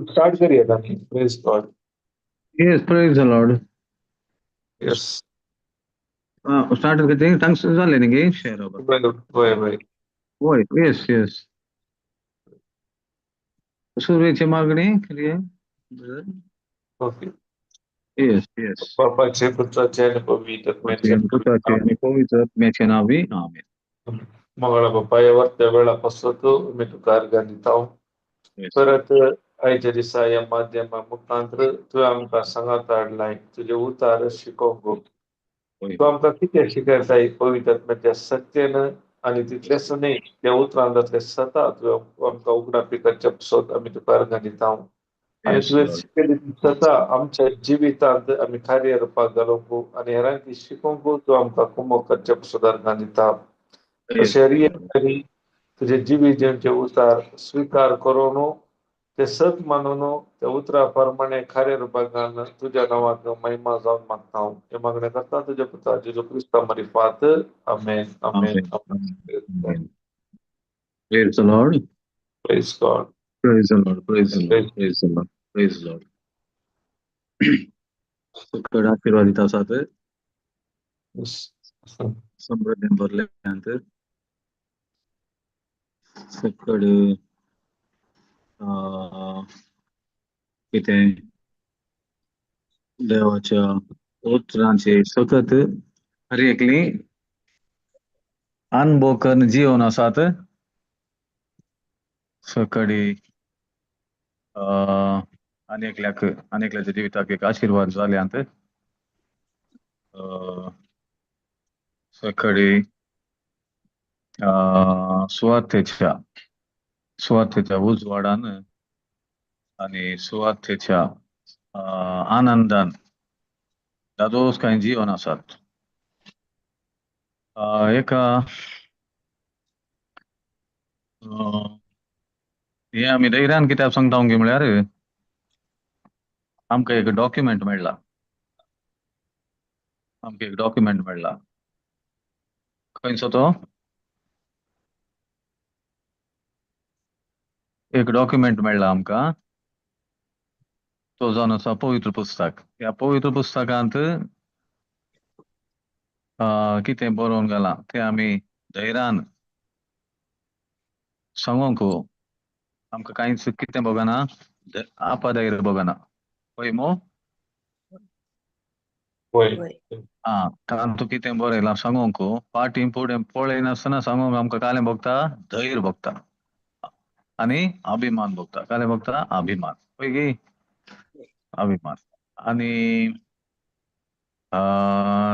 Start करिए ताकि praise God. Yes, praise the Lord. Yes. Started getting tongues झाले नाही गे share over. होय. होय, yes, yes. सूर्याची मागणी केली आहे. Okay. Yes, yes. Bapaचे, पुत्राचे आणि पवित्रात्म्याचे पुत्राचे आणि पवित्र आत्म्याचे नावे आमेन. मंगळा बाप्पा यावर त्या वेळापासून मी तुका अर्घानिताव परत आयच्या दिसा या माध्यमा मुखांतर तू आमकां सांगात हाडलाय तुझे उतार शिकोवंक. तू आमकां कितें शिकयताय पवित्र आत्म्याच्या सत्यान आणि तितलेंच न्ही त्या उतरांतले सता तू आमकां उगडापिकाच्या पसत आमी तुका अर्घानिताव आणि तुवें शिकयली ती सता आमच्या जिवितांत आमी कार्य रूपाक घालूंक आणि हेरांक शिकोवंक तू आमकां कुमक करचे पसत अर्घानिताव. तशें तुझे जिवितांचे उतार स्वीकार करून ते सत मानून त्या उतरा प्रमाणे खरे रूपाक घालून तुझ्या नावाक महिमा जावन मागता हांव. हे मागणें करता तुझ्या पुता जेजू क्रिस्ता मरिफात. Amen. Amen. Amen. Praise the Lord. Praise God. Praise the Lord. Praise the Lord. Praise the Lord. Praise the Lord. ఇక్కడ ఆశీర్వాదిత సాత్ समृद्धी भरल्यानंतर सगळे कितें देवाच्या उतरांचे सतत हर एकली अनुभव करून जीवन आसात सकाळी अनेकल्याच्या जिविताक एक आशीर्वाद जाल्यांत सकाळी सुवातेच्या उजवाडान आणि सुवातेच्या आनंदान दादोस काही जीवन आसात. एका हे आमी धैर्यान कित्याक सांगता गे म्हळ्यार आमकां एक डॉक्युमेंट मेळ्ळा. खंयचो तो एक डॉक्युमेंट मेळ्ळा आमकां. तो जावन आसा पवित्र पुस्तक. ह्या पवित्र पुस्तकांत कितें बरोवन घालां तें आमी धैर्यान सांगूंक आमकां कांयच कितें बगना आपधैर्य बगना. पळय मो तांतू कितें बरयलां सांगूंक फाटीं फुडें पळयनासतना सांगूंक आमकां कालें भोगता धैर्य भोगता आनी अभिमान भोगता. कालें भोगता अभिमान. पळय गे अभिमान. आनी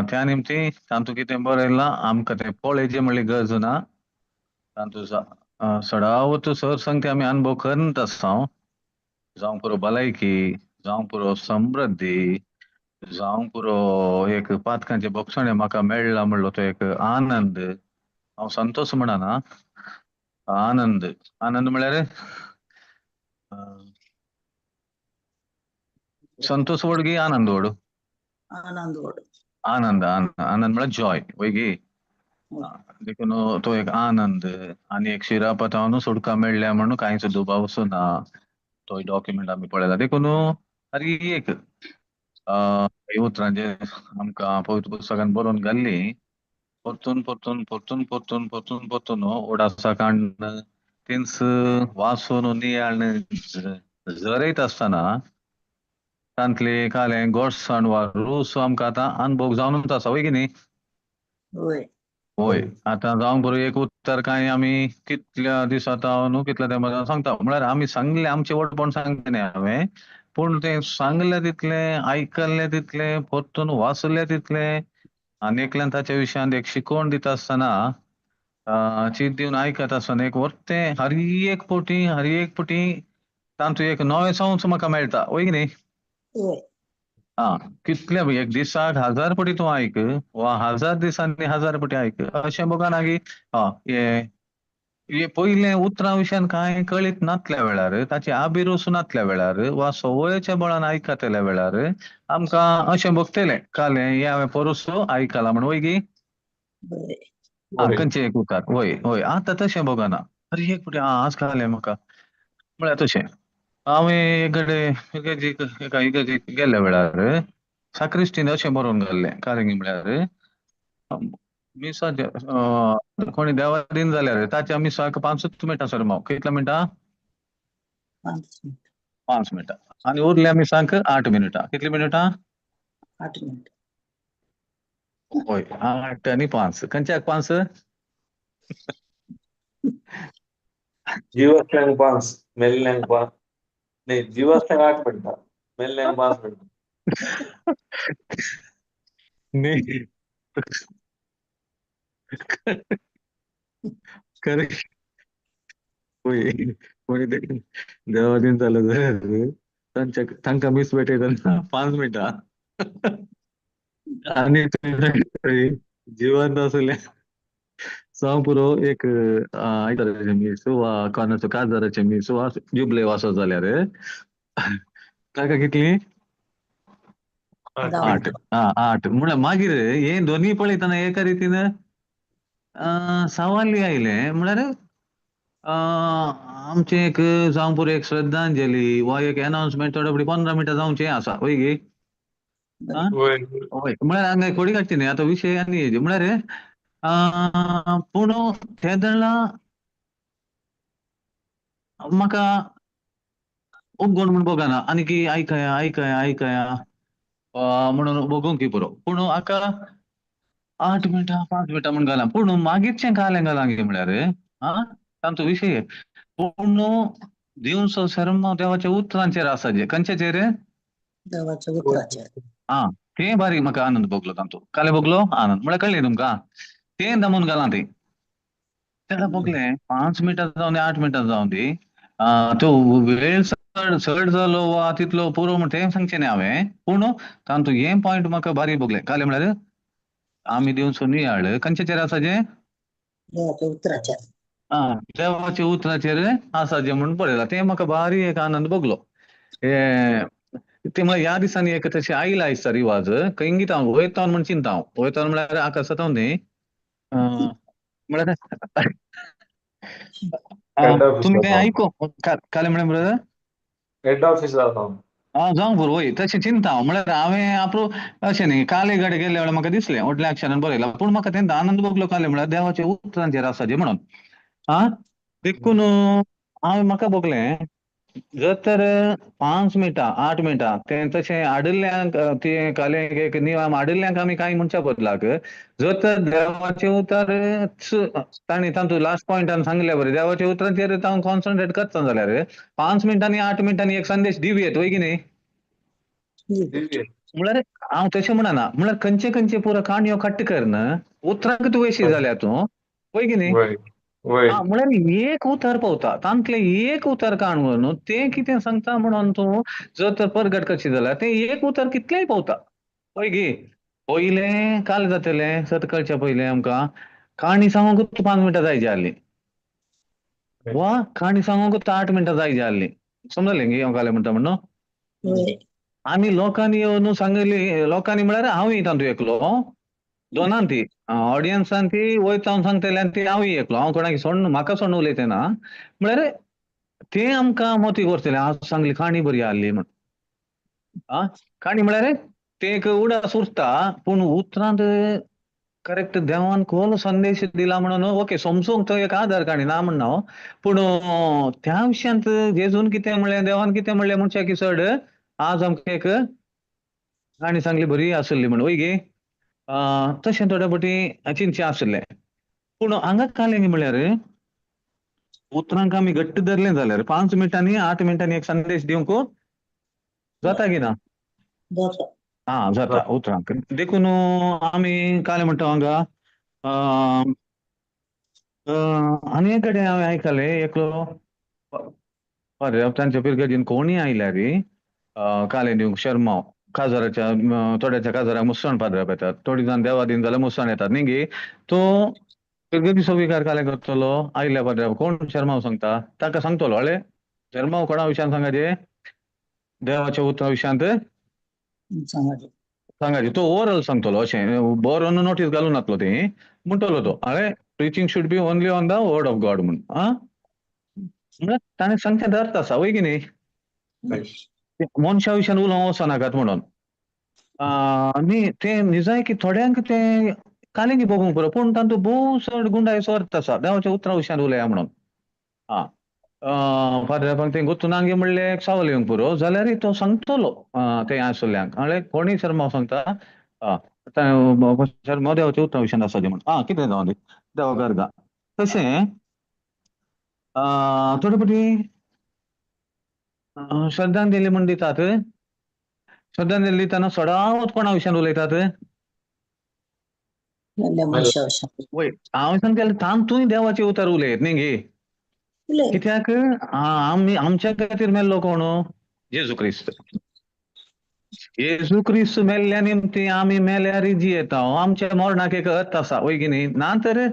त्या निमती तांतू कितें बरयलां आमकां तें पळयचें म्हणल्यार गरज ना. तांतू सडावत सरसंगती आमी अनुभव करत आसता. जावं पुरो भलायकी जावं पुरो समृद्धी जावं पुरो एक पातकांचे बोगसणे म्हाका मेळ्ळा म्हणलो तो एक आनंद. हांव संतोष म्हणना आनंद. आनंद म्हळ्यार संतोष वड गी आनंद वड. आनंद म्हळ्यार जॉय. वय गे देखून तो एक आनंद आणि एक शिरापतावन सुटका मेळ्ळ्या म्हणून कांयच दुबाव ना. तो डॉक्युमेंट आमी पळयला. देखून हर एक उतरांचे आमकां पवित्र पुस्तकान बरोवन घाल्ली परतून ओडासा कांड तिन्स वाचून नियाळन जरयत आसतना तांतले कालें गोडसाण वा रूस आमकां आतां अनुभव जावनूच आसा. वय की न्ही. होय. आतां जावं बरो एक उत्तर कांय आमी कितल्या दिसा न्हू कितल्या टायमा सांगता म्हळ्यार आमी सांगले आमचे वटपण सांगता न्ही हांवें पूण ते सांगले तितले आयकल्ले तितले परतून वाचले तितले आनी एकल्यान ताच्या विशयान एक शिकवण दिता आसतना चीत दिवन आयकत आसतना एक वर्ते हर एक पुटी तांतू एक नवे संवच म्हाका मेळटा वय की न्ही. वय हा कितले एक दिसाक 1000 पटी तूं आयक वा 1000 दिसांनी 1000 पटी आयक अशें बघाना की हे पयले उतरां विशयान कांय कळीत नासल्या वेळार ताची आबिरूस नासल्या वेळार वा सवयीच्या बळान आयकतल्या वेळार आमकां अशें भोगतले काले हे हांवें परूस आयकलां म्हण वय की. वय होय. खंयचे एक उतार वय वय आतां तशें बघाना अरे एक पुटी आज कळलें म्हाका म्हळ्यार तशें हांवें एक कडेन एका इगर्जेक गेल्ल्या वेळार साक्रिस्टीन अशें बरोवन घाल्लें कारेंगी म्हळ्यार मिसाचे कोणी देवा दिन जाल्यार ताच्या मिसाक 5 मिनटां सरमाव कितले मिनटां 5 मिनिट 5 मिनटां आनी उरल्या मिसांक 8 मिनटां कितली मिनटां 8 मिनिट होय 8 आनी 5 खंयच्याक 5 जीवासल्यांक 5 मेल्ल्यांक 5 नाही जीवासल्यांक 8 मिनटां मेल्ल्यांक 5 मिनटां. न्ही करेक्ट होय कोणी देवा दिन जालो जाल्यार तांकां मीस भेटयतना 5 मिनटां आनी जिवंत आसल्या जावं पुरो एक आयताराचे मीस वा कोणाचो काजाराचे मीस वा जुबले वासो जाल्यार ताका कितली 8 8 म्हळ्यार मागीर हे दोन्ही पळयतना एका रितीन सवाल आयले म्हळ्यार आमचे एक जावं पुरो एक श्रद्धांजली वा एक अनाउन्समेंट थोडे फुडें 15 मिनटां जावचे आसा वय गे. होय होय म्हळ्यार हांगा कोडी काडची न्ही आतां विशय आनी हेजे म्हळ्यार पूण ते दळा म्हाका उगोण म्हण बघाना आनी की आयकया म्हणून बघूंक पुरो पूण हाका 8 मिनटां 5 मिनटां म्हण घालां पूण मागीरचें कालें घालां गे म्हळ्यार तांचो विशय पूण दिवचो शर्म देवाच्या उतरांचेर आसा जे खंयचेचेर देवाच्या उतराचेर ते बारीक म्हाका आनंद भोगलो तांतू काले भोगलो आनंद म्हळ्यार कळ्ळें तुमकां तें दमून घालां ते तेन्ना बघलें 5 मिनटां जावन 8 मिनटां जावन दी तो वेळ चड जालो वा तितलो पुरो म्हण तें सांगचें न्ही हांवें पूण तांतू हें पॉयंट म्हाका बारीक भोगलें काले म्हळ्यार आमी दिवचो नियाळ खंयचेचेर आसा जे देवाच्या उतराचेर देवाच्या उतराचेर आसा जे म्हणून पळयलां तें म्हाका बारी एक आनंद भोगलो ते म्हळ्यार ह्या दिसांनी एक तशें आयला दिसता रिवाज इंगीत हांव वयतां म्हण चिंता हांव वयतां म्हळ्यार आकाशांत न्ही म्हळ्यार हेड तुमी ऑफिसार तें आयको काले म्हळ्यार ब्रदर हेड ऑफिसार हांव जावं बरो वय तशें चिंता हांव म्हळ्यार हांवें आपलो अशें न्ही काले गडे गेल्ल्या वेळार म्हाका दिसलें व्हडल्या अक्षरान बरयलां पूण म्हाका तेन्ना आनंद भोगलो काले म्हळ्यार देवाच्या उतरांचेर आसा जे म्हणून देखून हांवें म्हाका भोगलें जर तर 5 मिनटां 8 मिनटां तें तशें आडिल्ल्यांक तें काले एक नियम आडिल्ल्यांक आमी कांय म्हणच्या बदलाक जर तर देवाचे उतर तांणी तांतू लास्ट पॉयंटान सांगल्या बरें देवाच्या उतरांचेर हांव कॉन्सन्ट्रेट करता जाल्यार 5 मिनटांनी 8 मिनटांनी एक संदेश दिवयेत वय की न्ही म्हळ्यार हांव तशें म्हणना म्हळ्यार खंयचे खंयचे पुरो काणयो कट्ट करन उतरांक तुवेशी जाल्या तूं वय की न्ही म्हळ्यार एक उतर पावता तांतले एक उतर काणून तें कितें सांगता म्हणून तूं जर तर परगट करशी जाल्यार तें एक उतर कितलेंय पावता पळय गे पयलें काल जातलें सतकळच्या पयलें आमकां काणी सांगूंकूच 5 मिनटां जाय आसलीं वा काणी सांगूंकूच 8 मिनटां जाय आसलीं समजलें गे हांव कालें म्हणटा म्हणून आनी लोकांनी येवन सांगली लोकांनी म्हळ्यार हांवूय तांतू एकलो दोनांक ती ऑडियन्सान ती वयता हांव सांगतले आनी ती हांवूय एकलो हांव कोणाक म्हाका सोडून उलयते ना म्हळ्यार ते आमकां मोती करतले आज सांगली काणी बरी आहली म्हण काणी म्हळ्यार ते एक उडास उरता पूण उतरांत करेक्ट देवान खोल संदेश दिला म्हणून ओके समजूंक तो एक आधार काणी ना म्हणना हांव पूण त्या विशयांत जेजून कितें म्हणलें देवान कितें म्हणलें म्हणच्या की चड आज आमकां एक काणी सांगली बरी आसली म्हण वय गे तशें थोडे फावटी चिंतचें आसलें पूण हांगा कालें म्हळ्यार उतरांक आमी घट्ट धरलें जाल्यार 5 मिनटांनी 8 मिनटांनी एक संदेश दिवंक जाता की ना जाता. हा जाता उतरांक देखून आम्ही काय म्हणतो हांगा अं, आनी एक कडेन हांवें आयकले एकलो तांच्या पिरगेजीन कोणी आयल्यार काले दिवंक शर्मा काजाराच्या थोड्याच्या काजाराक मुसण पाद्रप येतात थोडी जाण देवा दिन जाल्यार मुसण येतात न्ही गे तो पिरगेजीचो विकार काले करतलो आयल्या पाद्रप कोण शर्मा सांगता ताका सांगतलो हळे शर्मा कोणा विशयान सांगाचे देवाच्या उतरा विशयांत सांगायचे. सांगायचे तो ओवरऑल सांगतलो अशें बरोवन नोटीस घालून नातलो ते म्हणटलो तो हळे preaching should be only on the word of God म्हूण म्हणल्यार ताणें सांगचें अर्थ आसा वय की न्ही मनशा विशयान उलोवंक वचनाकात म्हणून न्ही ते निजाय की थोड्यांक ते कालिंगी बगूंक पुरो पूण तातूंत भोव चड गुंडायचो अर्थ आसा देवाच्या उतरा विशयान उलया म्हणून पाद्रपाक ते गुत्तून आंगे म्हणलें सावल येवंक पुरो जाल्यार तो सांगतलो ते आसल्ल्यांक हळे कोणी शर्मा सांगता शर्मा देवाच्या उतरा विशयान आसा म्हणून कितें जावं दी देवा गर्गा तशें थोडे फावटी श्रद्धांजली म्हण दितात श्रद्धांजली दितना सदांच कोणा विशयान उलयतात मेल्ल्या मनशा विशयान वय हांवें सांगलें तांतूय देवाचे उतार उलयत न्ही गे उलय. कित्याक आमी आमच्या खातीर मेल्लो कोण जेजू क्रिस्त जेजू क्रिस्त मेल्ल्या निमती आमी मेल्यार जियेता आमच्या मरणाक एक अर्थ आसा वय की न्ही ना तर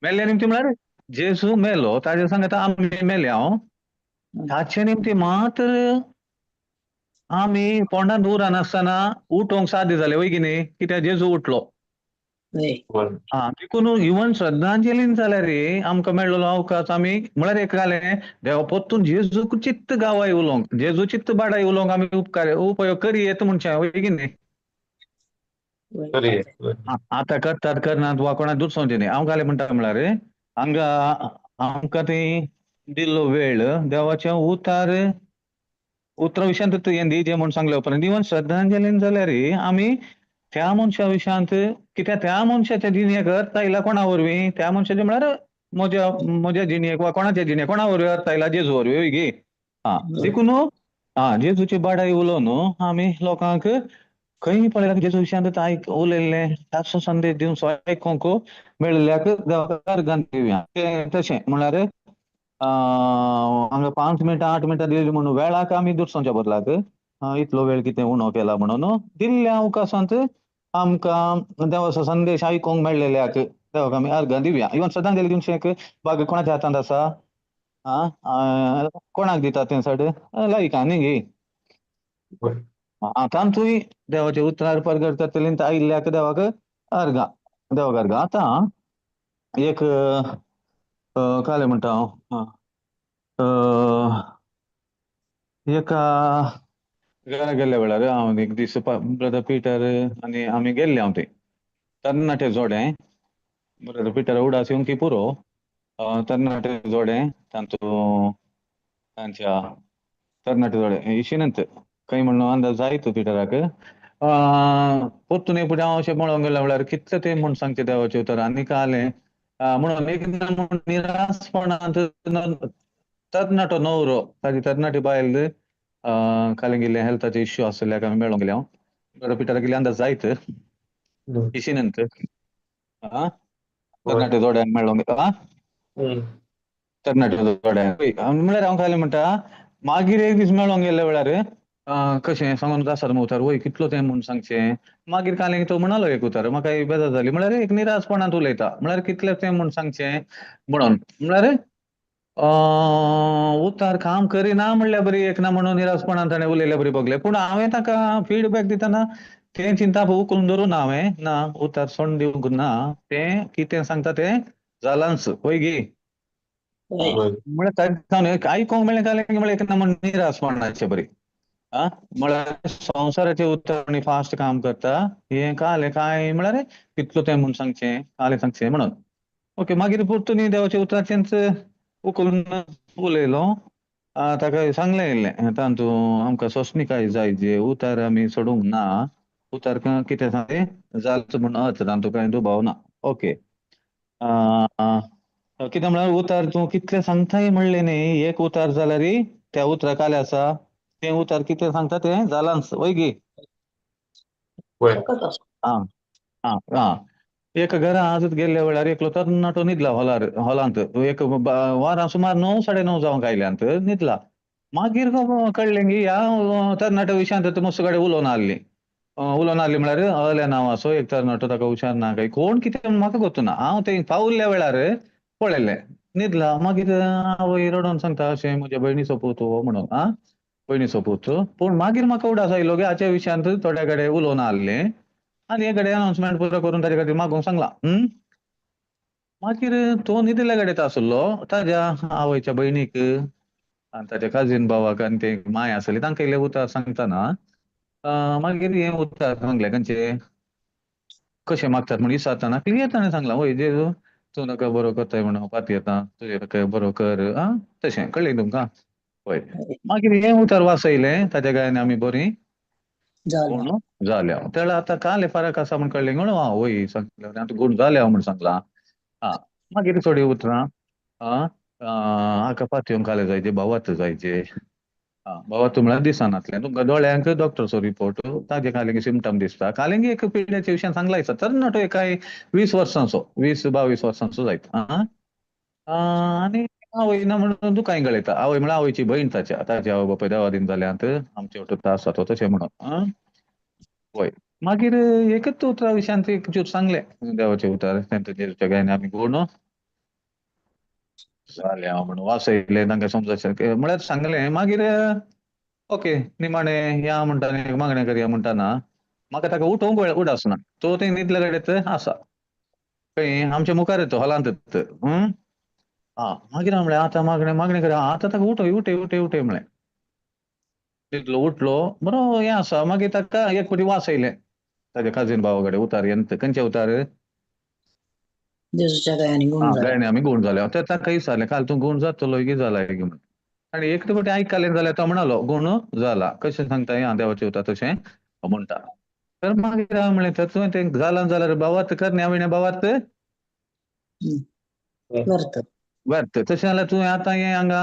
मेल्ल्या निमती म्हळ्यार जेजू मेलो ताजे सांगता आमी मेल्या ताचे निमती मात्र आमी पोंडांत उरान आसतना उठोवंक साध्य जालें वय की न्ही कित्याक जेजू उठलो वय. देखून इवन श्रद्धांजलीन जाल्यार आमकां मेळ्ळलो अवकाश आमी म्हळ्यार एक जालें देवा पोत्तून जेजू चित्त गावाय उलोवंक जेजू चित्त बाडाय उलोवंक आमी उपयोग करयेत म्हणचें वय की न्ही वय. आतां करतात करनात वा कोणा दुसोवचें न्ही हांव घालें म्हणटा म्हळ्यार हांगा आमकां थंय दिल्लो वेळ देवाच्या उतरा विशयांत हें दिजें म्हूण सांगले उपरांत इवन श्रद्धांजलीन जाल्यार आमी त्या मनशा विशयांत कित्याक त्या मनशाच्या जिणेक अर्थ आयला कोणा वरवीं त्या मनशाचे म्हळ्यार म्हज्या जिणेक वा कोणाच्या जिणेक कोणा वरवीं अर्थ आयला जेजू वरवीं वय गे देखून जेजूची बाडाय उलोवन आमी लोकांक खंय पळयल्यार जेजू विशयांत उलयल्लें ताचो संदेश दिवंक आयकूंक मेळिल्ल्याक देवाक अर्गान दिवया तशें म्हळ्यार हांगा 5 मिनटां 8 मिनटां दिली म्हणून वेळाक आमी दुसोवच्या बदलाक इतलो वेळ कितें उणो केला म्हणून दिल्ल्या अवकाशांत आमकां देवाचो संदेश आयकूंक मेळिल्ल्याक देवाक आमी अर्गां दिवया इवन श्रद्धांजली दिवचें बाग कोणाच्या हातांत आसा कोणाक दिता तें सड लायका न्ही गे तांतूय देवाचे उतरार परगट करतलीं आयिल्ल्याक देवाक अर्गां देवाक अर्गां आतां एक काले म्हणटा हांव एका घरा गेल्ल्या वेळार हांव एक दीस ब्रदर पिटर आनी आमी गेल्ले हांव थंय तरणाटे जोडें ब्रदर पिटर उडास येवंक की पुरो तरणाटे जोडें तांच्या तरणाटे जोडें इशिनंत खंय म्हणून अंदाज जायत पिटराक पोत्तून एक फुडें हांव अशें पळोवंक गेल्या वेळार कितलें तें म्हूण सांगचें देवाचें उतर आनी कालें म्हणून एकदां निरासपणांत तरणाटो न्हवरो ताजी तरणाटी बायल कालें गेल्लें हेल्थाचे इश्यू आसल्याक आमी मेळोंक गेले हांव ब्रदर पिटराक गेले अंदाज जायत इशिनंत तरणाटे जोड्यांक मेळोंक गेलो तरणाटे जोड्यांक म्हळ्यार हांव कालें म्हणटा मागीर एक दीस मेळोंक गेल्ल्या वेळार कशें सांगून आसात उतर वय कितलो तें म्हूण सांगचें मागीर कालें तो म्हणलो एक उतर म्हाका बेजार जाली म्हळ्यार एक निरासपणांत उलयता म्हळ्यार कितलें तें म्हूण सांगचें म्हणून म्हळ्यार उतार काम करिना म्हणल्यार बरी एक ना म्हणून निरासपणान ताणें उलयल्या बरी बगलें पूण हांवें ताका फीडबॅक दितना तें चिंता उखलून धरून हांवें ना उतार सोंड दिवंक ना तें कितें सांगता तें जालांच वय गे म्हळ्यार आयकूंक मेळ्ळें कालें म्हळ्यार एक ना म्हणून निरासपणाचें बरी म्हळ्यार संवसाराचें उतर फास्ट काम करता हें कालें काय म्हळ्यार कितलो तें म्हूण सांगचें कालें सांगचें म्हणून ओके मागीर परतून देवाच्या उतराचेंच उखलून उलयलो ताका सांगलें गेल्लें तांतू आमकां सोंसणीकाय जाय जे उतार आमी सोडूंक ना उतार कितें सांगलें जालचो म्हूण अर्थ तांतू कांय दुबाव ना ओके कितें म्हळ्यार उतार तूं कितलें सांगताय म्हणलें न्ही एक उतार जाल्यार त्या उतरा कालें आसा ते उतार किती सांगता ते जाला वय गे होय सकत असतो. हा हा हा एक घरा आजच गेल्या वेळार एकलो तरणाटो न्हिदला हॉलांत एक वारा सुमार 9-9:30 जावन कायल्यांत न्हिदला मागीर कळलें की ह्या तरणाट्या विशयांत मस्त कडेन उलोवन आसली म्हळ्यार अल्या नांवाचो एक तरणाटो ताका हुशार ना काय कोण कितें म्हाका गोतूना हांव ते पावल्ल्या वेळार पळयलें न्हिदला मागीर आवय रडोन सांगता अशें म्हज्या भयणीचो पूत हो म्हणून भयणीचो पूत पूण मागीर म्हाका उडास आयलो की हाच्या विशयांत थोड्या कडेन उलोवन आसलें आनी हे कडेन अनाउन्समेंट पुरो करून ताचे खातीर मागोवंक सांगला मागीर तो न्हिदल्या कडेन आसलो ताज्या आवयच्या भयणीक आनी ताच्या काजीन भावाक आनी ते माय आसली तांकां इल्ले उतार सांगतना मागीर हे उतार सांगले खंयचे कशें मागतात म्हण विचारतना क्लियर ताणें सांगला वय जेजू तूं नाका बरो करताय म्हणून पाती येता तुजे नाका बरो कर तशें कळ्ळें तुमकां पळय मागीर हे उतार वाचयले ताच्या गायन आमी बरीं झालं. गुण जाल्या तेळा आतां काले फरक आसा म्हण कळ्ळें म्हणून वय सांगलें आतां गुण जाल्या म्हण सांगला मागीर थोडीं उतरां हाका पातयेवंक काले जायचे भावात जायचे भावात म्हळ्यार दिसनातलें तुमकां दोळ्यांक डॉक्टरचो रिपोर्ट ताजे कालेंगे सिमटम दिसता कालेंगे एक पिड्याच्या विशयान सांगला दिसता तरणाटो एकाय 20 वर्सांचो 20-22 वर्सांचो जायत आनी आवय ना म्हणून दुकाय गळयता आवय म्हळ्यार आवयची भयण ताचे आवय बापूय देवा दिन जाल्यांत आमचे वांगडा आसा तो तशें म्हणून वय मागीर एकच उतरा विशयान एक ज्योत सांगले देवाचे उतार जेजूच्या गायन आमी गुण जाल्या म्हणून वाचयले तांकां समजायचे म्हळ्यार सांगलें मागीर ओके निमाणें या म्हणटा मागणें करया म्हणटाना म्हाका ताका उठोवंक उडासना तो थंय न्हिदले कडेन आसा खंय आमच्या मुखार येतो हॉलांत मागीर हांव म्हळें आतां मागणें करया आतां ताका उठय म्हळें न्हिदलो उठलो बरो हें आसा मागीर ताका एक फावटी वाचयलें ताच्या काजीन भावा कडेन उतार खंयचे उतार जेजूच्या गायांनी गुण झाला. गायने आमी गुण जाल्या ते ताका विचारलें काल तूं गुण जातलो की जाला की म्हणून आनी एक फावटी आयकलें जाल्यार तो म्हणालो गुण जाला कशें सांगता देवाचें उतार तशें म्हणटा तर मागीर हांवें म्हळें तर तुवें तें जालां जाल्यार भावार्थ कर न्ही हांवें भावार्थ करता. व्यर्थ तशें जाल्यार तुवें आतां हें हांगा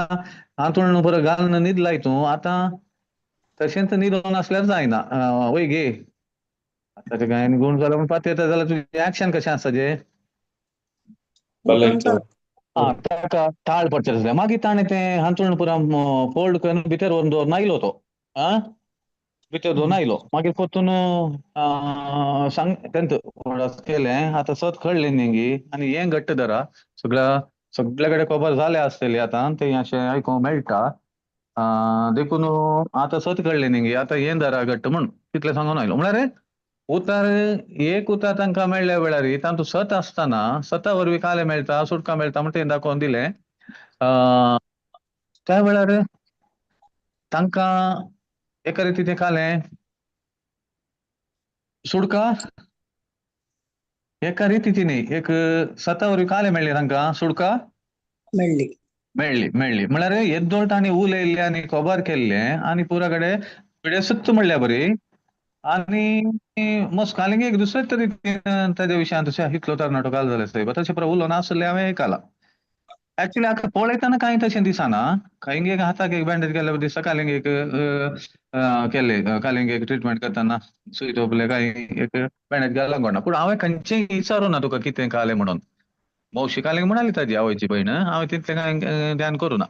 हातूंत बरो घालून न्हिदलाय तूं आतां तशेंच न्हिदोन आसल्यार जायना वय गे ताच्या गायन गुण जालो म्हूण पातयेता जाल्यार तुजें एक्शन कशें आसता घालायचं ताका ताळ पडचें आसलें मागीर ताणें तें हांतरूण पुरो फोल्ड करून भितर व्हरून दवरून आयलो तो भितर दवरून आयलो मागीर परतून सांग तेंच केलें आतां सत कळ्ळें न्ही आनी हें घट्ट धरा सगळ्या कडेन खबर जाल्या आसतली आतां तें अशें आयकोंक मेळटा देखून आतां सत कळ्ळें न्ही आतां हें धरा घट्ट म्हूण तितलें सांगून आयलो म्हळ्यार उतार एक उतार तांकां मेळ्ळ्या वेळार तातूंत सत आसतना सता वरवीं कालें मेळटा सुटका मेळटा म्हण तें दाखोवन दिलें त्या वेळार तांकां एका रितीचें कालें सुटका एका रितीची न्ही एक सता वरवीं कालें मेळ्ळें तांकां सुटका मेळ्ळी मेळ्ळी म्हळ्यार येद्दोळ तांणी उलयल्लें आनी खबर केल्लें आनी पुरा कडेन पिड्या सुत्त म्हणल्या बरी आनी मस्कालिंग एक दुसरेच तरेन ताच्या विशयान तशें इतलो तरणाटो घाल जाल्यार थंय तशें पुरो उलोवन आसलें हांवें आयकलां एक्चुअली आतां पळयतना कांय तशें दिसना कांयंक हाताक एक बँडेज केल्ले दिसता कालिंग एक केल्लें कालिंग एक ट्रिटमेंट करतना सुय तोपले काय एक बँडेज घालूंक कळना पूण हांवें खंयचेंय विचारूं ना तुका कितें कालें म्हणून मौशी कालिंग म्हणाली ताजी आवयची भयण हांवें तितलें कांय ध्यान करूं ना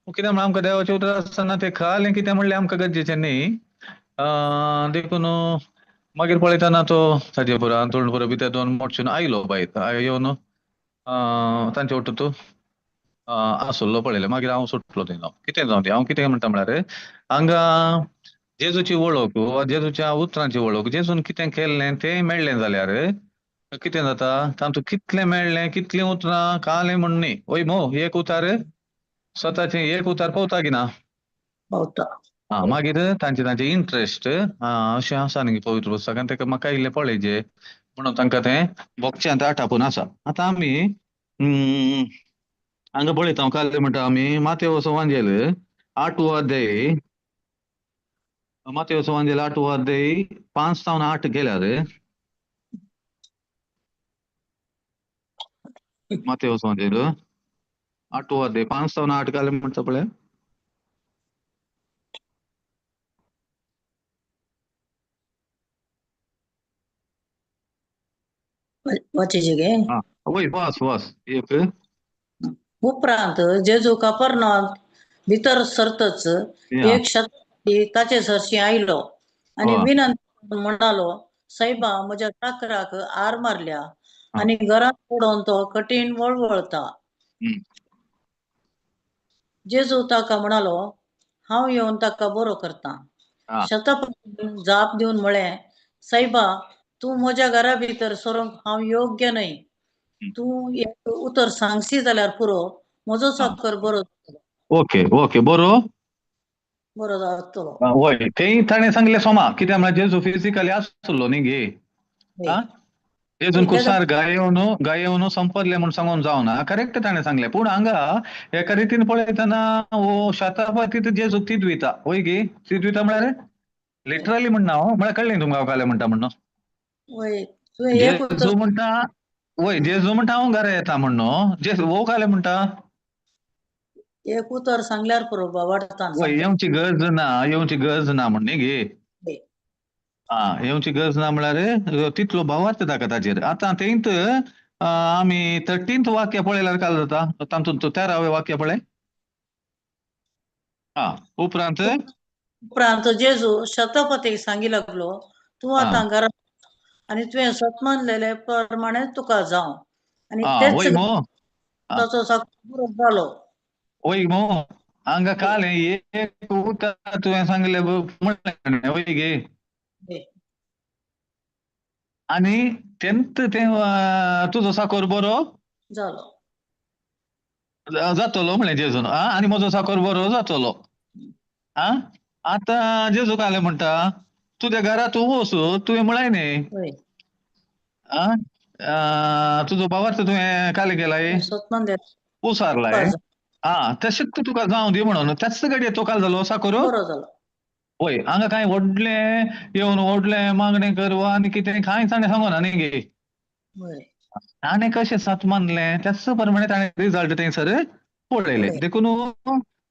कित्याक म्हळ्यार आमकां देवाचें उतर आसतना तें कालें कितें म्हणलें आमकां गरजेचें न्ही देखून मागीर पळयतना तो ताजे पुरो हांतरूण पुरो भितर दवरून मोडचून आयलो भायर येवन तांचे वांगडा तो आसलो पळयलें मागीर हांव सुटलो थंय कितें जावं दी हांव कितें म्हणटा म्हळ्यार हांगा जेजूची वळख वा जेजूच्या उतरांची वळख जेजून कितें केल्लें तें मेळ्ळें जाल्यार कितें जाता तातूंत कितलें मेळ्ळें कितलीं उतरां कालें म्हण न्ही वय मो एक उतार स्वताचें एक उतार पावता की ना पावता मागीर तांचे इंट्रस्ट अशें आसा न्ही पवित्र पुस्तकान तेका म्हाका इल्लें पळयचें म्हणून तांकां तें भोगचें आटापून आसा आतां आमी हांगा पळयता काल म्हणटा आमी मातेव सुवांजेल 8वो अध्याय मातेव सुवांजेल 8वो अध्याय 5 सावन 8 गेल्यार मातेव सुवांजेल 8वो अध्याय 5 सावन 8 काल म्हणटा पळय वाचीचे गे हा वय वाच वाच एक उपरांत जेजू कफरनाथ भितर सरतच या एक शताब्दी ताचे सरशी आयलो आणि वा विनंती म्हणालो, साहेबा म्हज्या चाकराक आर मारल्या हा आणि घरात पडून तो कठीण वळवळता. हम्म, जेजू ताका म्हणालो, हांव येवन ताका बरो करता. हा शतापतीन जाप दिवन म्हळें, साहेबा तूं म्हज्या घरा भितर सरूंक हांव योग्य न्हय. हम्म, तूं एक उतर सांगशी जाल्यार पुरो, म्हजो हा चाकर बरो जातलो. ओके ओके बरो बरो जातलो. वय तेही ताणें सांगलें सोमा कित्याक म्हळ्यार जेजू फिजिकली आसलो न्ही गे हय. हा जेजून हय, तेका कुसार गायेवन संपदले म्हणून सांगून जावना करेक्ट ताणें सांगलें पूण हांगा एका रितीन पळयतना हो शतापतीत जेजू तिदविता वय गे तिदविता म्हळ्यार लिटरली म्हणना हो म्हळ्यार कळ्ळें तुमकां हांव काले म्हणटा म्हणून वय तुवें एक उतर जेजू म्हणटा वय जेजू म्हणटा हांव घरा येता म्हणून जेजू वो काले म्हणटा एक उतर सांगल्यार पुरो वाडतान वय सांगता. येवची गरज ना म्हण न्ही गे हय. हा येवची गरज ना म्हळ्यार तितलो भावार्थ ताका ताचेर आतां तेंत आमी 13th वाक्य पळयल्यार काय जाता तातूंत 13वें वाक्य पळय हा उपरांत उपरांत जेजू शतापतीक सांगी लागलो, तूं हा आतां घरा आनी तुवें सत मानलेले प्रमाणे तुका जावं. आनी हा तेच वय मो हा ताचो चाकर बरो जालो. वय मो हांगा कालें एक उतर तुवें सांगलें म्हणलें वय गे हय. आनी तेंत तुजो साकोर बरो जालो. जातलो म्हळें जेजून आनी म्हजो साकोर बरो जातलो आ आतां जेजू कालें म्हणटा तुज्या घरा तूं वच तुवें म्हळाय न्ही हय. तुजो भावार्थ तुवें काले केलाय सत मानले तुका उसारलाय तशेंच तुका जावं दी म्हणून त्याच घडये तो काल जालो साकोर बरो जालो. वय हांगा कांय व्हडलें येवन व्हडलें मागणें करवा आनी कितें कांयच ताणें सांगूना न्ही गे हय. ताणें कशें सत मानलें त्याच प्रमाणे ताणें रिजल्ट थंयसर पळयले पळय. देखून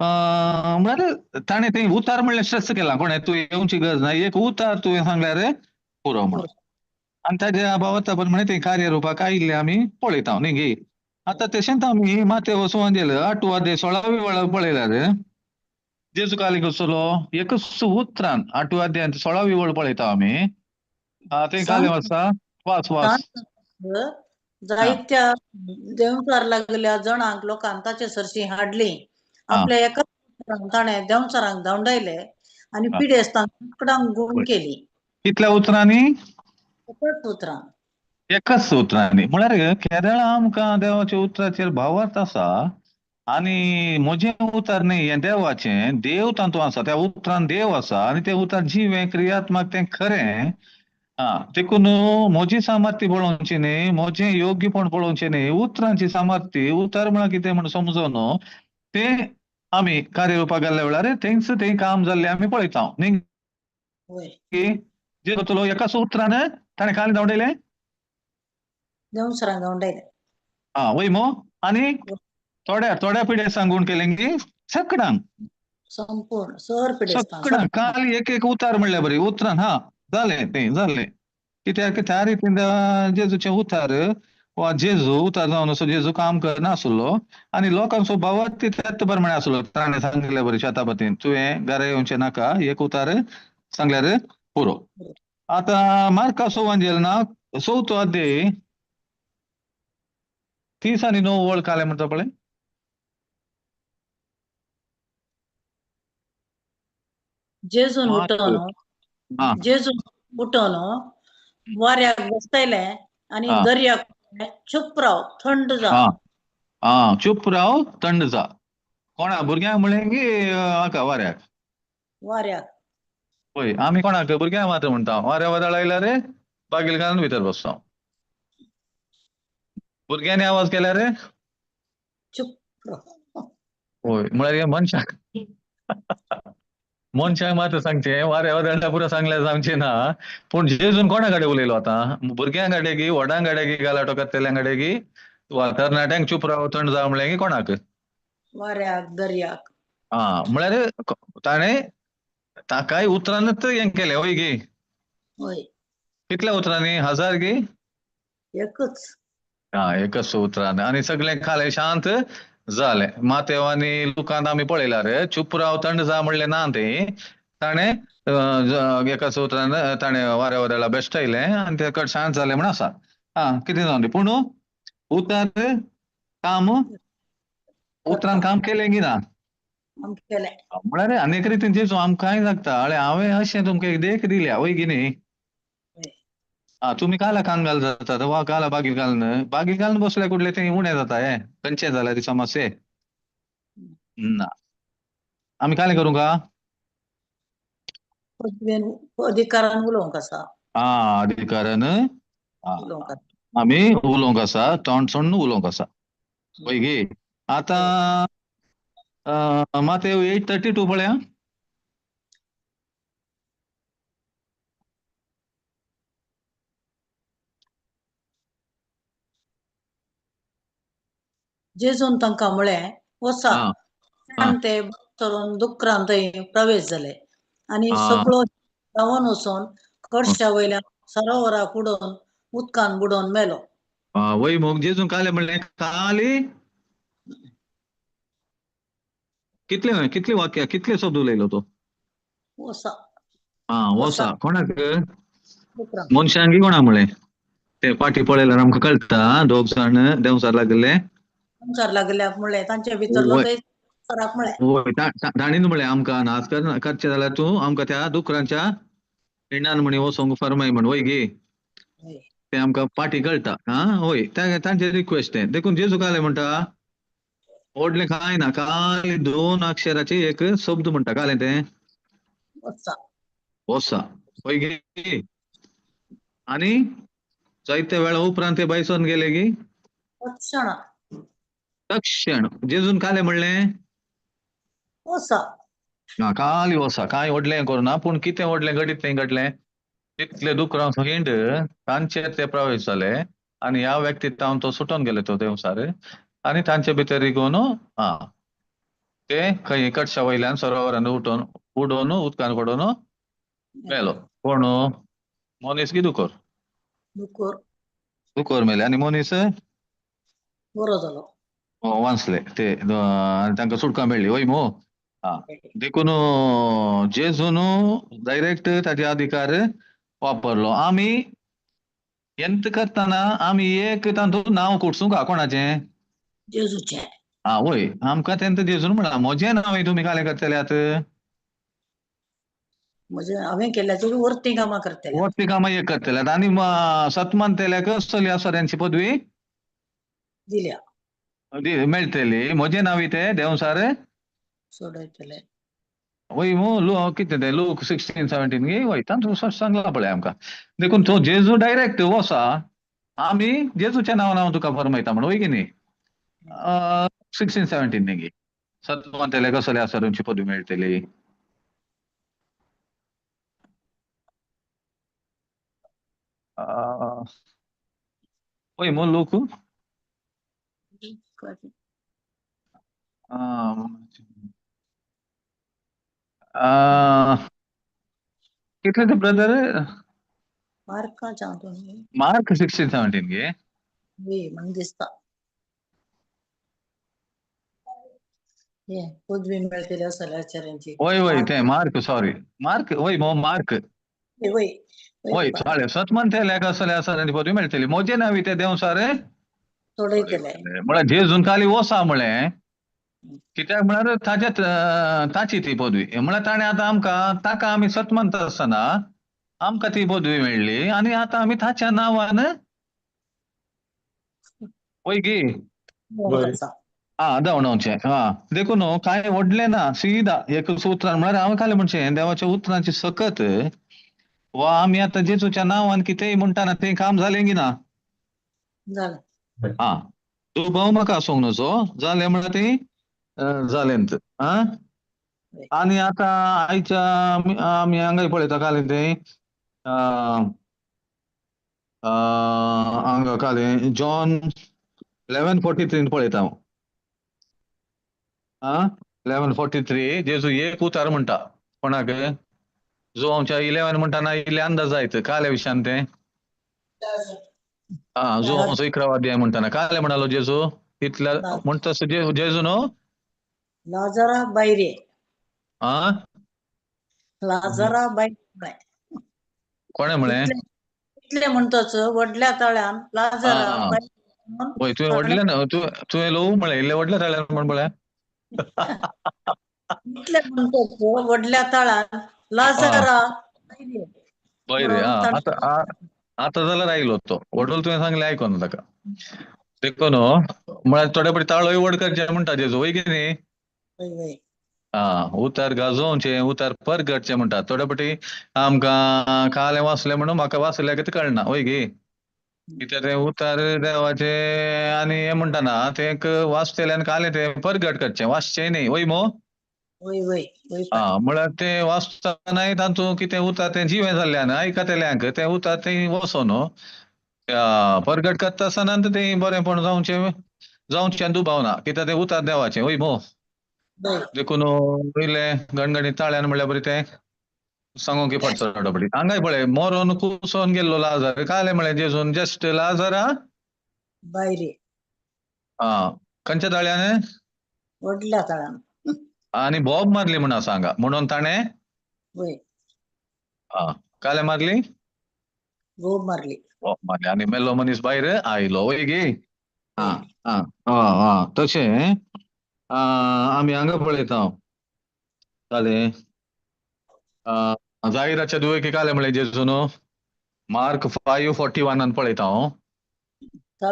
म्हळ्यार ताणें थंय उतार म्हणलें स्ट्रेस केला कोणें तुवें येवची गरज ना एक उतार तुवें सांगल्यार पुरो म्हणून पुरो. आनी ताज्या भावार्था प्रमाणे तें कार्यरुपाक आयिल्लें आमी पळयता न्ही गे आतां तशेंच आमी मातेव सुवांजेल 8 अध्याय 16वी वेळा पळयल्यार जेजू काले कसलो एकच उतरान 8 अध्याय 16वी वळ पळयता आमी थंय कालें वाचता वाच वाच हा जायत्या देंवचार लागलेल्या जणांक लोकांक ताचे सरशी हाडली. हा आपल्या एका ताणें देंवचारांक धांवडायले आनी हा पिडेस्तांक उकडांक गुण पळय. केली. कितल्या उतरांनी एकच उतरां. एकच उतरांनी म्हळ्यार केरळा आमकां देवाच्या उतराचेर भावार्थ आसा आनी म्हजें उतर न्ही हें देवाचें देव तातूंत आसा त्या उतरान देव आसा आनी तें उतर जिवें क्रियात्मक तें खरें देखून म्हजी सामर्थ्य पळोवची न्ही म्हजें योग्यपण पळोवचें न्ही उतरांची सामर्थ्य उतर म्हळ्यार कितें म्हण समजून तें आमी कार्यरुपाक घाल्ल्या वेळार थंयच तें काम जाल्लें आमी पळयता न्ही होय. जेजू तुलो एकाच उतरान ताणें कालें धांवडयलें देंवचारांक धांवडायले. वय मो आनी थोड्या पिडेस्तांक गूण केलें गी सगळ्यांक संपूर्ण सर पिडेस्तांक सगळ्यांक काल एक उतार म्हणल्यार बरी उतरान जालें तें जालें कित्याक त्या रितीन जेजूचे उतार वा जेजू उतार जावन असो जेजू काम करनासलो आनी लोकांचो भावार्थ त्याच प्रमाणे आसलो ताणें सांगलें बरें शतापतीन तुवें घरा येवचें नाका एक उतार सांगल्यार पुरो आतां मार्का सुवांजेल ना 4थो अध्याय 30 आनी 9 वळ कालें म्हणटा पळय जेजून उठोन हा जेजून उठोन वाऱ्याक बसयलें आनी हा दर्याक चुप राव थंड जा. चुप राव थंड जा कोणा भुरग्यांक म्हणलें की हाका वाऱ्याक वाऱ्याक पळय आमी कोणाक भुरग्यांक मात म्हणटा वारें वादळ आयल्यार बागेल घालून भितर बसता भुरग्यांनी आवाज केल्यार चुप राव. होय म्हळ्यार हे मनशाक मात सांगचें वाऱ्या वादळाक पुरो सांगल्यार जावचें ना पूण जेजून कोणा कडेन उलयलो आतां भुरग्यां कडेन गी व्हडां कडेन गी गालाटो करतल्यां कडेन गी तरणाट्यांक चुप राव थंड जा म्हणलें गी कोणाक वाऱ्याक दर्याक म्हळ्यार ताणें ताकाय उतरानच हें केलें वय गी होय. कितल्या उतरांनी 1000 गी एकच एकच उतरान आणि सगळे खाले शांत झाले. मातेव आणि लुकांत आम्ही पळयला रे चुप राव थंड जा म्हणले ना ते ताणे एकाच उतरान ताणे वाऱ्या वाऱ्याला बेश्टयले आणि ते कट शांत झाले म्हण असा. किती जाऊन दे पूण उतार काम उतरान काम केलें की ना काम केलें म्हळ्यार अनेक रितीन जेजू आमकां कांय लागता अळे हांवें अशें तुमकां एक देख दिल्या वय की न्ही. तुम्ही काला कांगाल जातात वा काला बागील घालून बसल्या कुठले ते उणे जाता हे कंचे झाल्या ती समस्ये ना आम्ही काय करू का अधिकारान उलोवंक आसा अधिकारान उलोवंक आम्ही उलोवंक आसा तोंड सोडून उलोवंक आसा पळय गे आता मातेव 8:32 पळया जेजून तांकां म्हळें वचा हा. आनी ते तरून दुकरान थंय प्रवेश जाले आनी हा. सगळो धांवून वचून कडश्या वयल्यान सरोवराक उडोवन उदकान बुडोवन मेलो. वय मग जेजून काले म्हणलें काली कितले कितले वाक्य कितले शब्द उलयलो तो वचा वसा कोणाक दुकरान मनशांकी कोणा म्हळें ते पाटी पळयल्यार आमकां कळटा दोग जाण देंवचार लागले संसार लागल्याक म्हळें तांचे भितरलो थंय सराक म्हळें ताणीन म्हळें आमकां नाच करचें जाल्यार तूं आमकां त्या दुकरांच्या हिंडान म्हणी वचोंक फरमाय म्हण वय गे ते आमकां पाटी कळटा वय तांचे रिक्वेस्ट तें देखून जेजू काले म्हणटा व्हडलें कांय ना काय 2 अक्षराचे एक शब्द म्हणटा कालें तें वचा वसा वय गे आनी जायत्या वेळा उपरांत ते बायसोन गेले गी तक्षण जेजून काले म्हणलें वचा काली वसा काय व्हडलें करुना पूण कितें व्हडलें घडीत घडलें तितले दुकरां हिंड तांचेर ते प्रवेश जाले आनी ह्या व्यक्ती जावन तो सुटोन गेले तो देंवसार आनी तांचे भितर इगोवन ते खंय कडशा वयल्यान सरोवरान उडोवन उदकान पडोवन मेलो कोण मनीस की दुकोर दुकोर मेले आनी मनीस बरो जालो वाचले ते तांकां सुटका मेळ्ळी वय मो देखून जेजून डायरेक्ट ताचे अधिकार वापरलो आमी एंत करतना आमी एक तातूंत नांव कोडसूं का कोणाचें जेजूचें वय आमकां तेंत जेजून म्हणा म्हजें नांव तुमी कालें करतल्यात म्हणजे हांवें केल्ल्याची वर्ती कामां करतल्या वरती कामां एक करतल्यात आनी सतमान तेल्याक सल्ल्यासऱ्यांची पदवी दिल्या मेळटली म्हजें नांव ते देंवसार सोडयतले वय मो कितें तें लूक 16:17 गे वय तांतूं सांगला पळय आमकां देखून तो जेजू डायरेक्ट वसा आमी जेजूच्या नांवान हांव तुका फरमायता म्हण वय की न्ही 16:17 गे सतमान तेल्याक सल्ल्यासरांची पदवी मेळटली वय मो लोक कितले ते ब्रदर मार्क 16:17 गे म्हाका दिसता पदवी मेळटली सल्ल्यासरांची वय वय ते मार्क सॉरी मार्क वय मो मार्क वय चालेल सतमान तेल्याक सल्ल्यासरांची पदवी मेळटली म्हजें नांव ते देंवसार सोडयतले म्हळ्यार जेजून काली वसा म्हळें कित्याक म्हळ्यार ताची ती पदवी म्हळ्यार ताणें आतां आमकां ताका आमी सतमंत आसतना आमकां ती पदवी मेळ्ळी आनी आतां आमी ताच्या नांवान वय गी धांवडावचें देखून कांय व्हडलें ना सिदा एक उतरान म्हळ्यार हांवें कालें म्हणचें देवाच्या उतरांची सकत वा आमी आतां जेजूच्या नांवान कितेंय म्हणटाना तें काम जालें की ना तूं भाऊ म्हाका आसूंक नजो जालें म्हळ्यार तें जालेंत आनी आतां आयच्या आमी हांगाय पळयता कालें तें हांगा कालें जॉन 11:43 पळयता हांव 11:43 जेजू एक उतार म्हणटा कोणाक जो आमच्या 11 म्हणटाना इल्ले अंदाज जायत काल्या विशयान तें जो 11 अध्याय म्हणताना काय म्हणालो जेजू इथल्या ला- म्हणतस जेजू नो लाजरा बायरे हा लाजरा बायरे कोणे म्हणे इतले इतले म्हणतोच वडल्या तळ्यान लाजरा हा बायरे म्हणून होय तुवें ताणें वडले ना तुवें लो म्हळे इल्ले वडल्या ताळ्यान म्हण म्हळ्या इतले म्हणतोच वडल्या तळ्यान लाजरा बायरे बरे म्हणून ताणें आता जाल्यार आयलो तो वडोल तुवें सांगलें आयकोना ताका देखून म्हळ्यार थोडे पडी ताळोय वड करचे म्हणटा जेजू वय की न्ही वय वय उतार गाजोवचे उतार परगटचे म्हणटात थोडे पटी आमकां काले वाचले म्हणून म्हाका वाचल्या कितें कळना वय गे कित्याक ते उतार देवाचे आनी हे म्हणटाना ते वाचतले काले ते परगट करचे वाचचे न्ही वय मो वय वय वय पाय म्हळ्यार ते वाचतानाय तांतू कितें उतार ते जिवे जाल्ल्यान आयकतल्यांक ते उतार ते वचोन परगट करता आसतना ते बरेपण जावचे दुबावना कित्याक ते उतार देवाचे वय मो वय देखून पयले गणगणीत ताळ्यान म्हणल्यार बरें ते सांगोकी पडटा थोडे हांगाय पळय मोरोन कुसोन गेल्लो लाजार काले म्हळें जेजून जस्ट लाजारा बायरे खंयच्या ताळ्यान वडल्या तळ्यान आनी बोब मारली म्हणून सांगा म्हणून ताणें वय काले मारली गोब मारली बोब मारली आनी मेल्लो मनीस भायर आयलो वय गे वय. तशें आमी हांगा पळयता जालें जायराच्या दुयेंकी काले म्हळें जेजून मार्क 5:41 पळयता हांव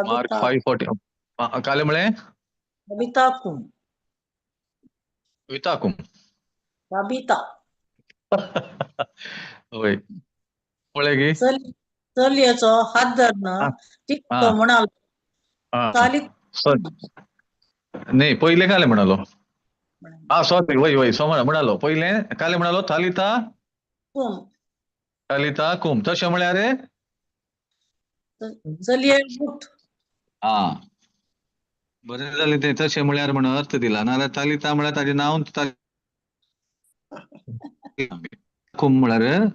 मार्क ताबिता 5:40 काले म्हळें ताबिता कुम विताकुम ताबिता वय पळय गे चलयेचो हात धरन तिका म्हणालो हाँ ताली नाही पहिले काले म्हणालो सॉरी वय वय म्हणालो पहिले काले म्हणालो थालिता कुम थालिता कुम तशें म्हळ्यार रे चलये उठ बरें जालें ते तशें म्हळ्यार म्हण अर्थ दिला नाल्यार थालिता म्हळ्यार ताजें नांव कुम म्हळ्यार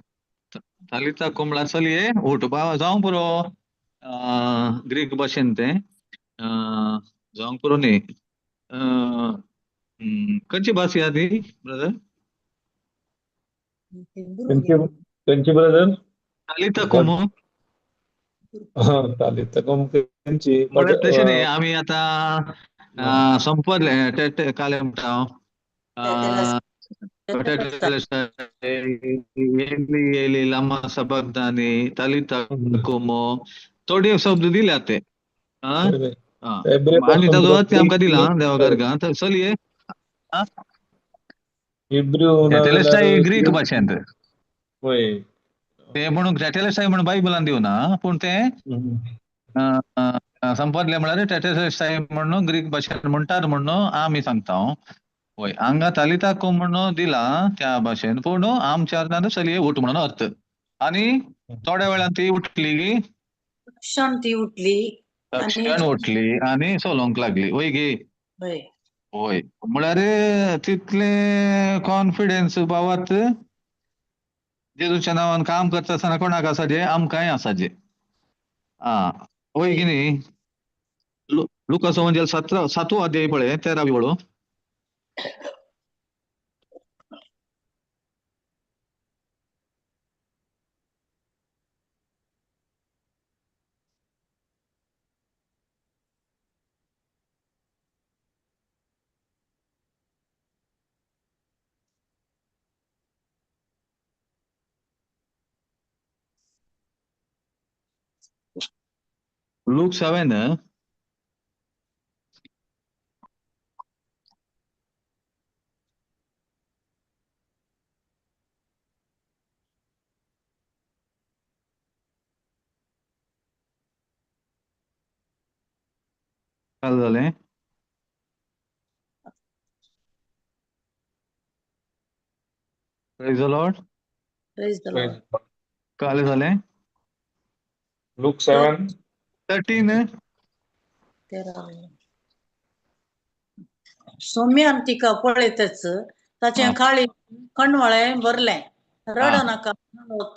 थालिता कुम म्हळ्यार चलये उठ जावं पुरो ग्रीक भाशेन तें जावंक पुरो न्ही खंयची भास ह्या ती ब्रदर त्यांची ब्रदर थालिता कुम तालिता कुम त्यांची म्हळ्यार तशें न्ही आमी आतां संपले काले म्हणटा येली लामा सबकदानी तालिता कुम थोडे शब्द दिल्यात ते आनी ताजो अर्थ आमकां दिला देवाकार्गा तर चलये टेलेस्टाय ग्रीक भाशेंत ते म्हणून टेलेस्टाय म्हणून बायबलान दिवना पूण ते संपदले म्हळ्यार टेलेस्टाय म्हणून ग्रीक भाशेन म्हणटात म्हणून आमी सांगता वय हांगा तालिता कुम म्हणून दिला त्या भाशेन पूण आमच्या अर्थान चलये उठ म्हणून अर्थ आनी थोड्या वेळान ती उठली क्षण ती उठली क्षण उठली आनी चलोंक लागली वय गे वय म्हळ्यार तितले कॉन्फिडन्स बाबत जेजूच्या नांवान काम करता आसतना कोणाक आसाजे आमकांय आसाजे वय की न्ही लुकास म्हणजे 7वो अध्याय पळय 13वी वळो Luke 7 काय झालें प्रेज द लॉर्ड काय झालें लूक 7 13 सोम्यान तिका पळयतच ताचें खाळी कणवळें भरलें रड नाका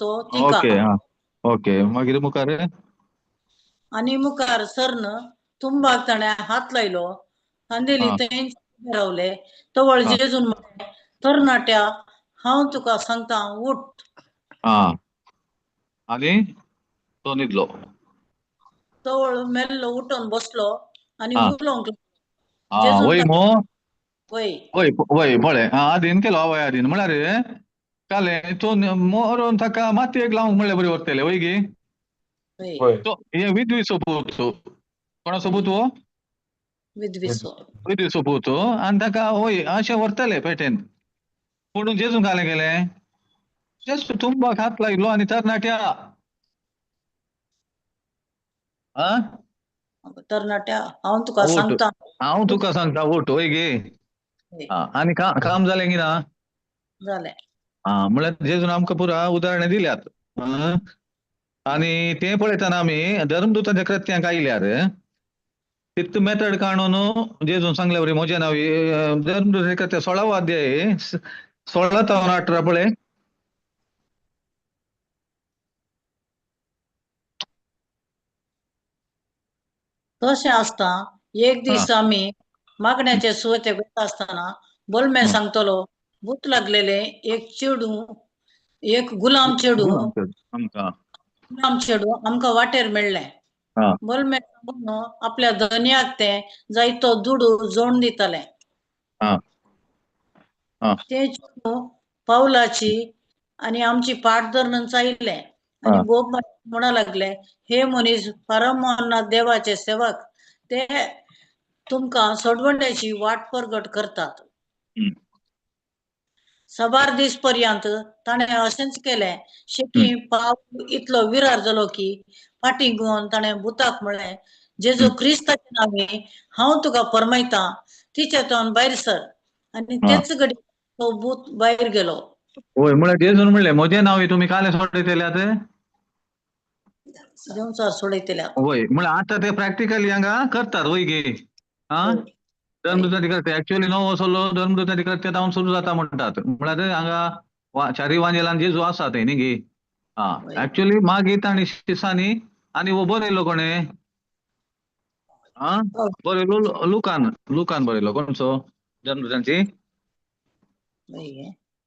तो तिका ओके ओके मागीर मुखार आणि मुखार सरन तुंबाक ताणे हात लायलो खांदेली हा थंय रावले तवळ हा जेजून म्हणे तरणाट्या हांव तुका सांगता उठ. हा आणि तो न्हिदलो. तवळ मेल्लो उठून बसलो आणि हा उलोवंक हा जेजून वय मो वय वय वय पळय आदीन केलो वय आदीन म्हळ्यार काले तो मोरून ताका मातयेक लावंक म्हणल्यार बरी वरतले वय गे. वय होय तो हे विद्वी सोपूत कोणा सोबूत वो विद्विसो विद्वी सोपूत आणि ताका वय अशें व्हरतले पेटेन पूण जेजून काले गेले जस्ट तुंबाक हात लायलो आणि तरणाट्या हा तरणाट्या हांव तुका ओट सांगता हांव तुका सांगता ओट वय गे. वय, आणि काम जालें की ना. जालें. म्हळ्यार जेजून आमकां पुरा उदाहरणां दिल्यात. आणि ते पळयतना आमी धर्मदुतांच्या कृत्यांक आयल्यार तितू मेथड काणून जेजून सांगल्या वरी म्हजे नांव धर्मदुतांच्या कृत्या 16 अध्याय 16 ते 18 पळय. तशें आसता एक हा दीस आमी मागण्याचे सुवातेक वता आसतना बोलम्या हा. सांगतलो भूत लागलेले एक चेडू एक गुलाम चेडू आमकां आमकां वाटेर मेळ्ळें. हा बोलम्या सांगून आपल्या धन्याक ते जायतो दुडू जोडून दिताले. हा हा ते चेडू पावलाची आणि आमची पाट धरून चालिल्ले आणि हा बोब म्हणू लागले हे मनीस परमोन्नत देवाचे सेवक ते तुमकां सोडवंड्याची वाट परगट करतात. हम्म, सबार दीस पर्यंत ताणें अशेंच केलें. हम्म, शेवटी पाव इतलो विरार जालो की फाटीं घेवन ताणें भुताक म्हळें जेजू हम्म, क्रिस्ताचे नांवे हांव तुका फर्मयतां तिचेतून भायर सर आणि हा. तेच घडी तो भूत भायर गेलो. होय म्हळ्यार जेजून म्हणलें म्हजें नांव तुमी काले सोडयतल्यात. देंवचार सोडयतल्यात. होय म्हळ्यार आतां ते प्रॅक्टिकली हांगा करतात वय गे. हा धर्मदुतांचे कृत्य एक्चुअली नवो असलो धर्मदुतांचे कृत्य जावन सुरू जाता म्हणटात म्हळ्यार हांगा चारी वांजेलान जेजू आसा थंय न्ही गे. एक्चुअली मागीर आनी शिसांनी आनी वो बरयलो कोणें बरयलो लुकान बरयलो कोणसो धर्मदुतांची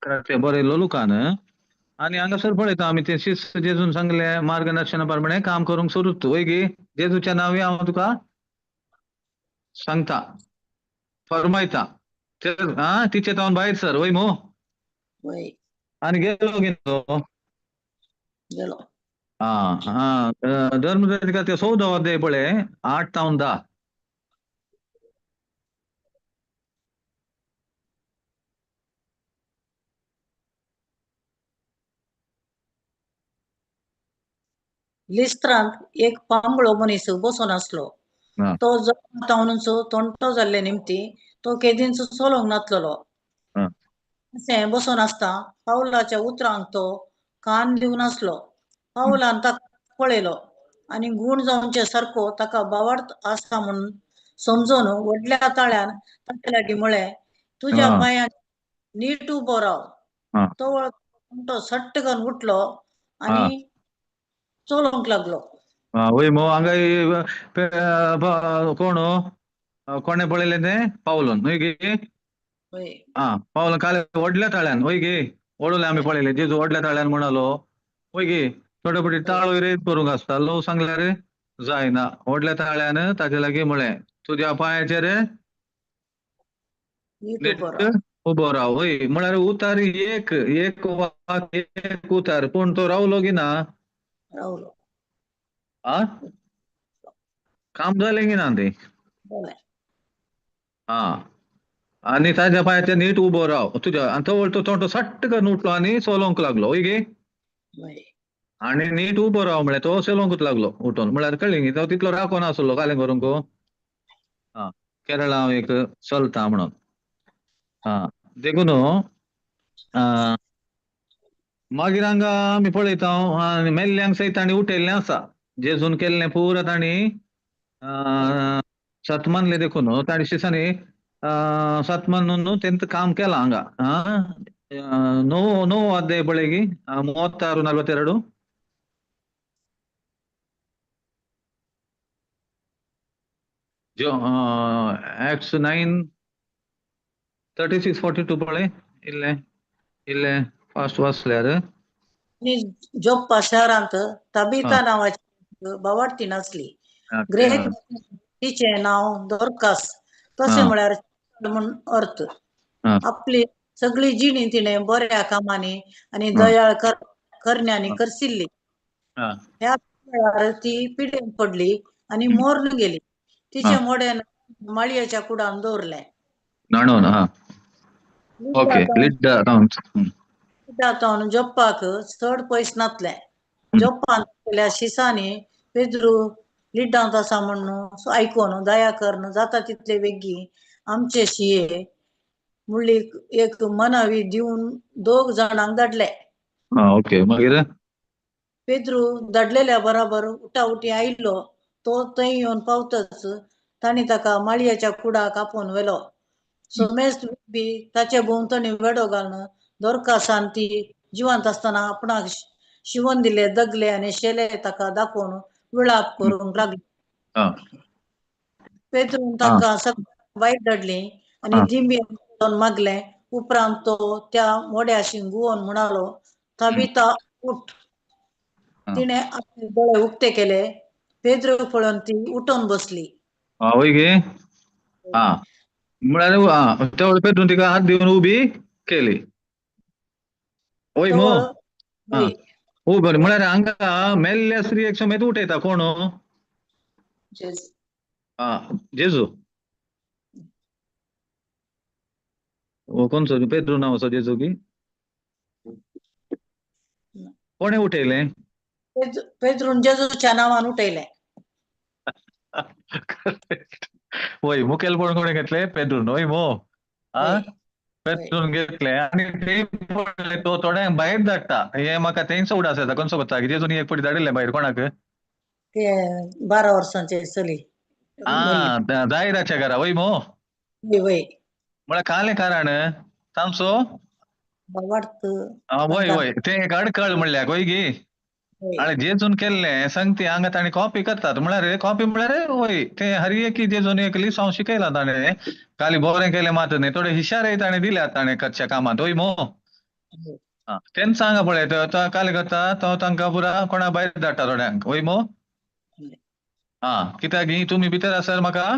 कृत्य बरयलो लुकान. आणि हांगासर पळयता आमी ते शिस्त जेजून सांगले मार्गदर्शना प्रमाणे काम करूंक सुरूच वय गे. जेजूच्या नांवे हांव तुका सांगता फर्मयता तिचे जावन भायर सर वय मो. आणि गेलो गे तो. गेलो. धर्मदुतांचे कृत्य 14 अध्याय पळय 8 ते 10. लिस्त्रांत एक पांगळो मनीस बसून आसलो. हा, तो तावनूचो तोंटो जाल्ले निमती तो केदींचो चलोंक नासलोलो. हा, अशें बसून आसता पावलाच्या उतरांक तो कान दिवन आसलो. पावलान ताका पळयलो आनी गूण जावचे सारको ताका बावार्थ आसा म्हणून समजून व्हडल्या ताळ्यान ताचे लागीं म्हळें तुज्या हा, पांयाक नीट उबो राव. हा. तवळ तो सट्ट करून उठलो हा. आनी चलोंक लागलो. वय मो हांगा कोण कोणें पळयलें तें पावलोन न्हय गे. वय पावलां काले व्हडल्या ताळ्यान वय गे ओडले आमी वय पळयले जेजू व्हडल्या ताळ्यान म्हणलो वय गे. थोडे पटी वय ताळ वयर करूंक आसता ल्हव सांगल्यार जायना व्हडल्या ताळ्यान ताचे लागीं म्हळें तुज्या पांयाचेर नीट उबो नीट राव. उबो राव. वय म्हळ्यार उतार एक उतार पूण तो रावलो की ना. रावलो. काम जालें की ना तें. जालें. आणि ताज्या पांयाचेर नीट उबो राव तुज्या आनी तो तोंडो सट्ट करून उठलो आनी चलोंक लागलो वय गे. वय आणि नीट उबो राव म्हळ्यार तो चलोंकूच लागलो उठून म्हळ्यार कळ्ळें न्ही तो तितलो रावको नासलो कालें करूंक. केरळा हांव एक चलता म्हणून देखून मागीर हांगा आमी पळयता मेल्ल्यांक सयत तांणी उठयल्लें आसा. जेजून केल्लें पुरा तांणी सतमानलें देखून तांणी शिसांनी सतमान तेंच काम केलां हांगा. नवो अध्याय पळय गे 36-42. जो Acts 9:36-42 पळय इल्ले फास्ट वाचल्यार. आणि जोप्पा शहरांत हा तबिता नावाची बावार्थीण आसली. ओके, ग्रेक हा तिचे नाव दोरकास, तसे हा म्हळ्यार म्हूण अर्थ. हा आपली सगळी जिणी तिणे बऱ्या कामांनी आणि हा दयाळ करण्यानी करशिल्ली. हा ह्या वेळार ती पिडेन पडली आणि मोरून गेली. हा तिचे मोड्यान माळयेच्या कुडान दवरले. नाणोन हा ओके लिड अकाउंट. तावन जोप्पाक चड पयस नासले. जोप्पान केल्या शिसांनी पेद्रू लिड्डांत आसा म्हणून आयकून दया करून जाता तितले बेगी आमचे शिये म्हणली एक मनावी दिवन 2 जाणांक धाडले. हा ओके मागीर पेद्रू धाडलेल्या बरोबर उठाउटी आयिल्लो. तो थंय येवन पावतच तांणी ताका माळयेच्या कुडाक आपोवन व्हेलो. सोमेस्त बी ताचे भोंवतणी वेडो घालून दोरकासान ती जिवंत आसतना आपणाक शिवण दिले दगले आणि शेले ताका दाखोवन विळाप करूंक लागली. हा पेद्रून हा ताका सगळ्यांक वायट धाडली आणि हा दिंबी मागले. उपरांत तो त्या मोड्याशी घुवन म्हणालो, तबिता उठ. हा तिणे आपले दोळे उक्ते केले. पेद्रू पळोवन ती उठून बसली. हा वय गे हा म्हळ्यार त्या पेटून तिका हात दिवन उबी केली. वय मो तवळ हा वय बरें म्हळ्यार हांगा मेल्ल्या स्त्रियेक समेत उठयता कोण? जेजू. हा जेजू. कोणसो पेद्रू नांवाचो जेजू की कोणे उठयले? पेद्रून जेजूच्या नांवान उठयले. वय मुखेलपण कोणे घेतले? पेद्रून वय मो हा वय वय पेद्रून घेतले आणि ते तो थोड्यांक भायर धाडटा. हे म्हाका थंयच उडास येता कसो कोत्ता की जेजून एक पटी धाडिल्ले भायर कोणाक? ते 12 वर्सांचे चली मेल्ली. जायराच्या घरा वय मो वय वय म्हळ्यार काले कारण तामसो वार्त वय तांकां वय ते एक अडकळ म्हणल्याक वय गी वय आणि जेजून केल्ले सांगते हांगा ताणी कॉपी करतात म्हळ्यार कॉपी म्हळ्यार वय ते हर एक जेजून एक लिसांव शिकयला ताणे खाली बरें केलें मात न्ही थोडे हिशारे ताणे दिल्यात ताणे कच्च्या कामात वय मो वय. तेंच सांगा पळय तो काले करता तो तांकां पुरा कोणा भायर धाडटा थोड्यांक वय मो कित्याक ही तुमी भितर आसल्यार म्हाका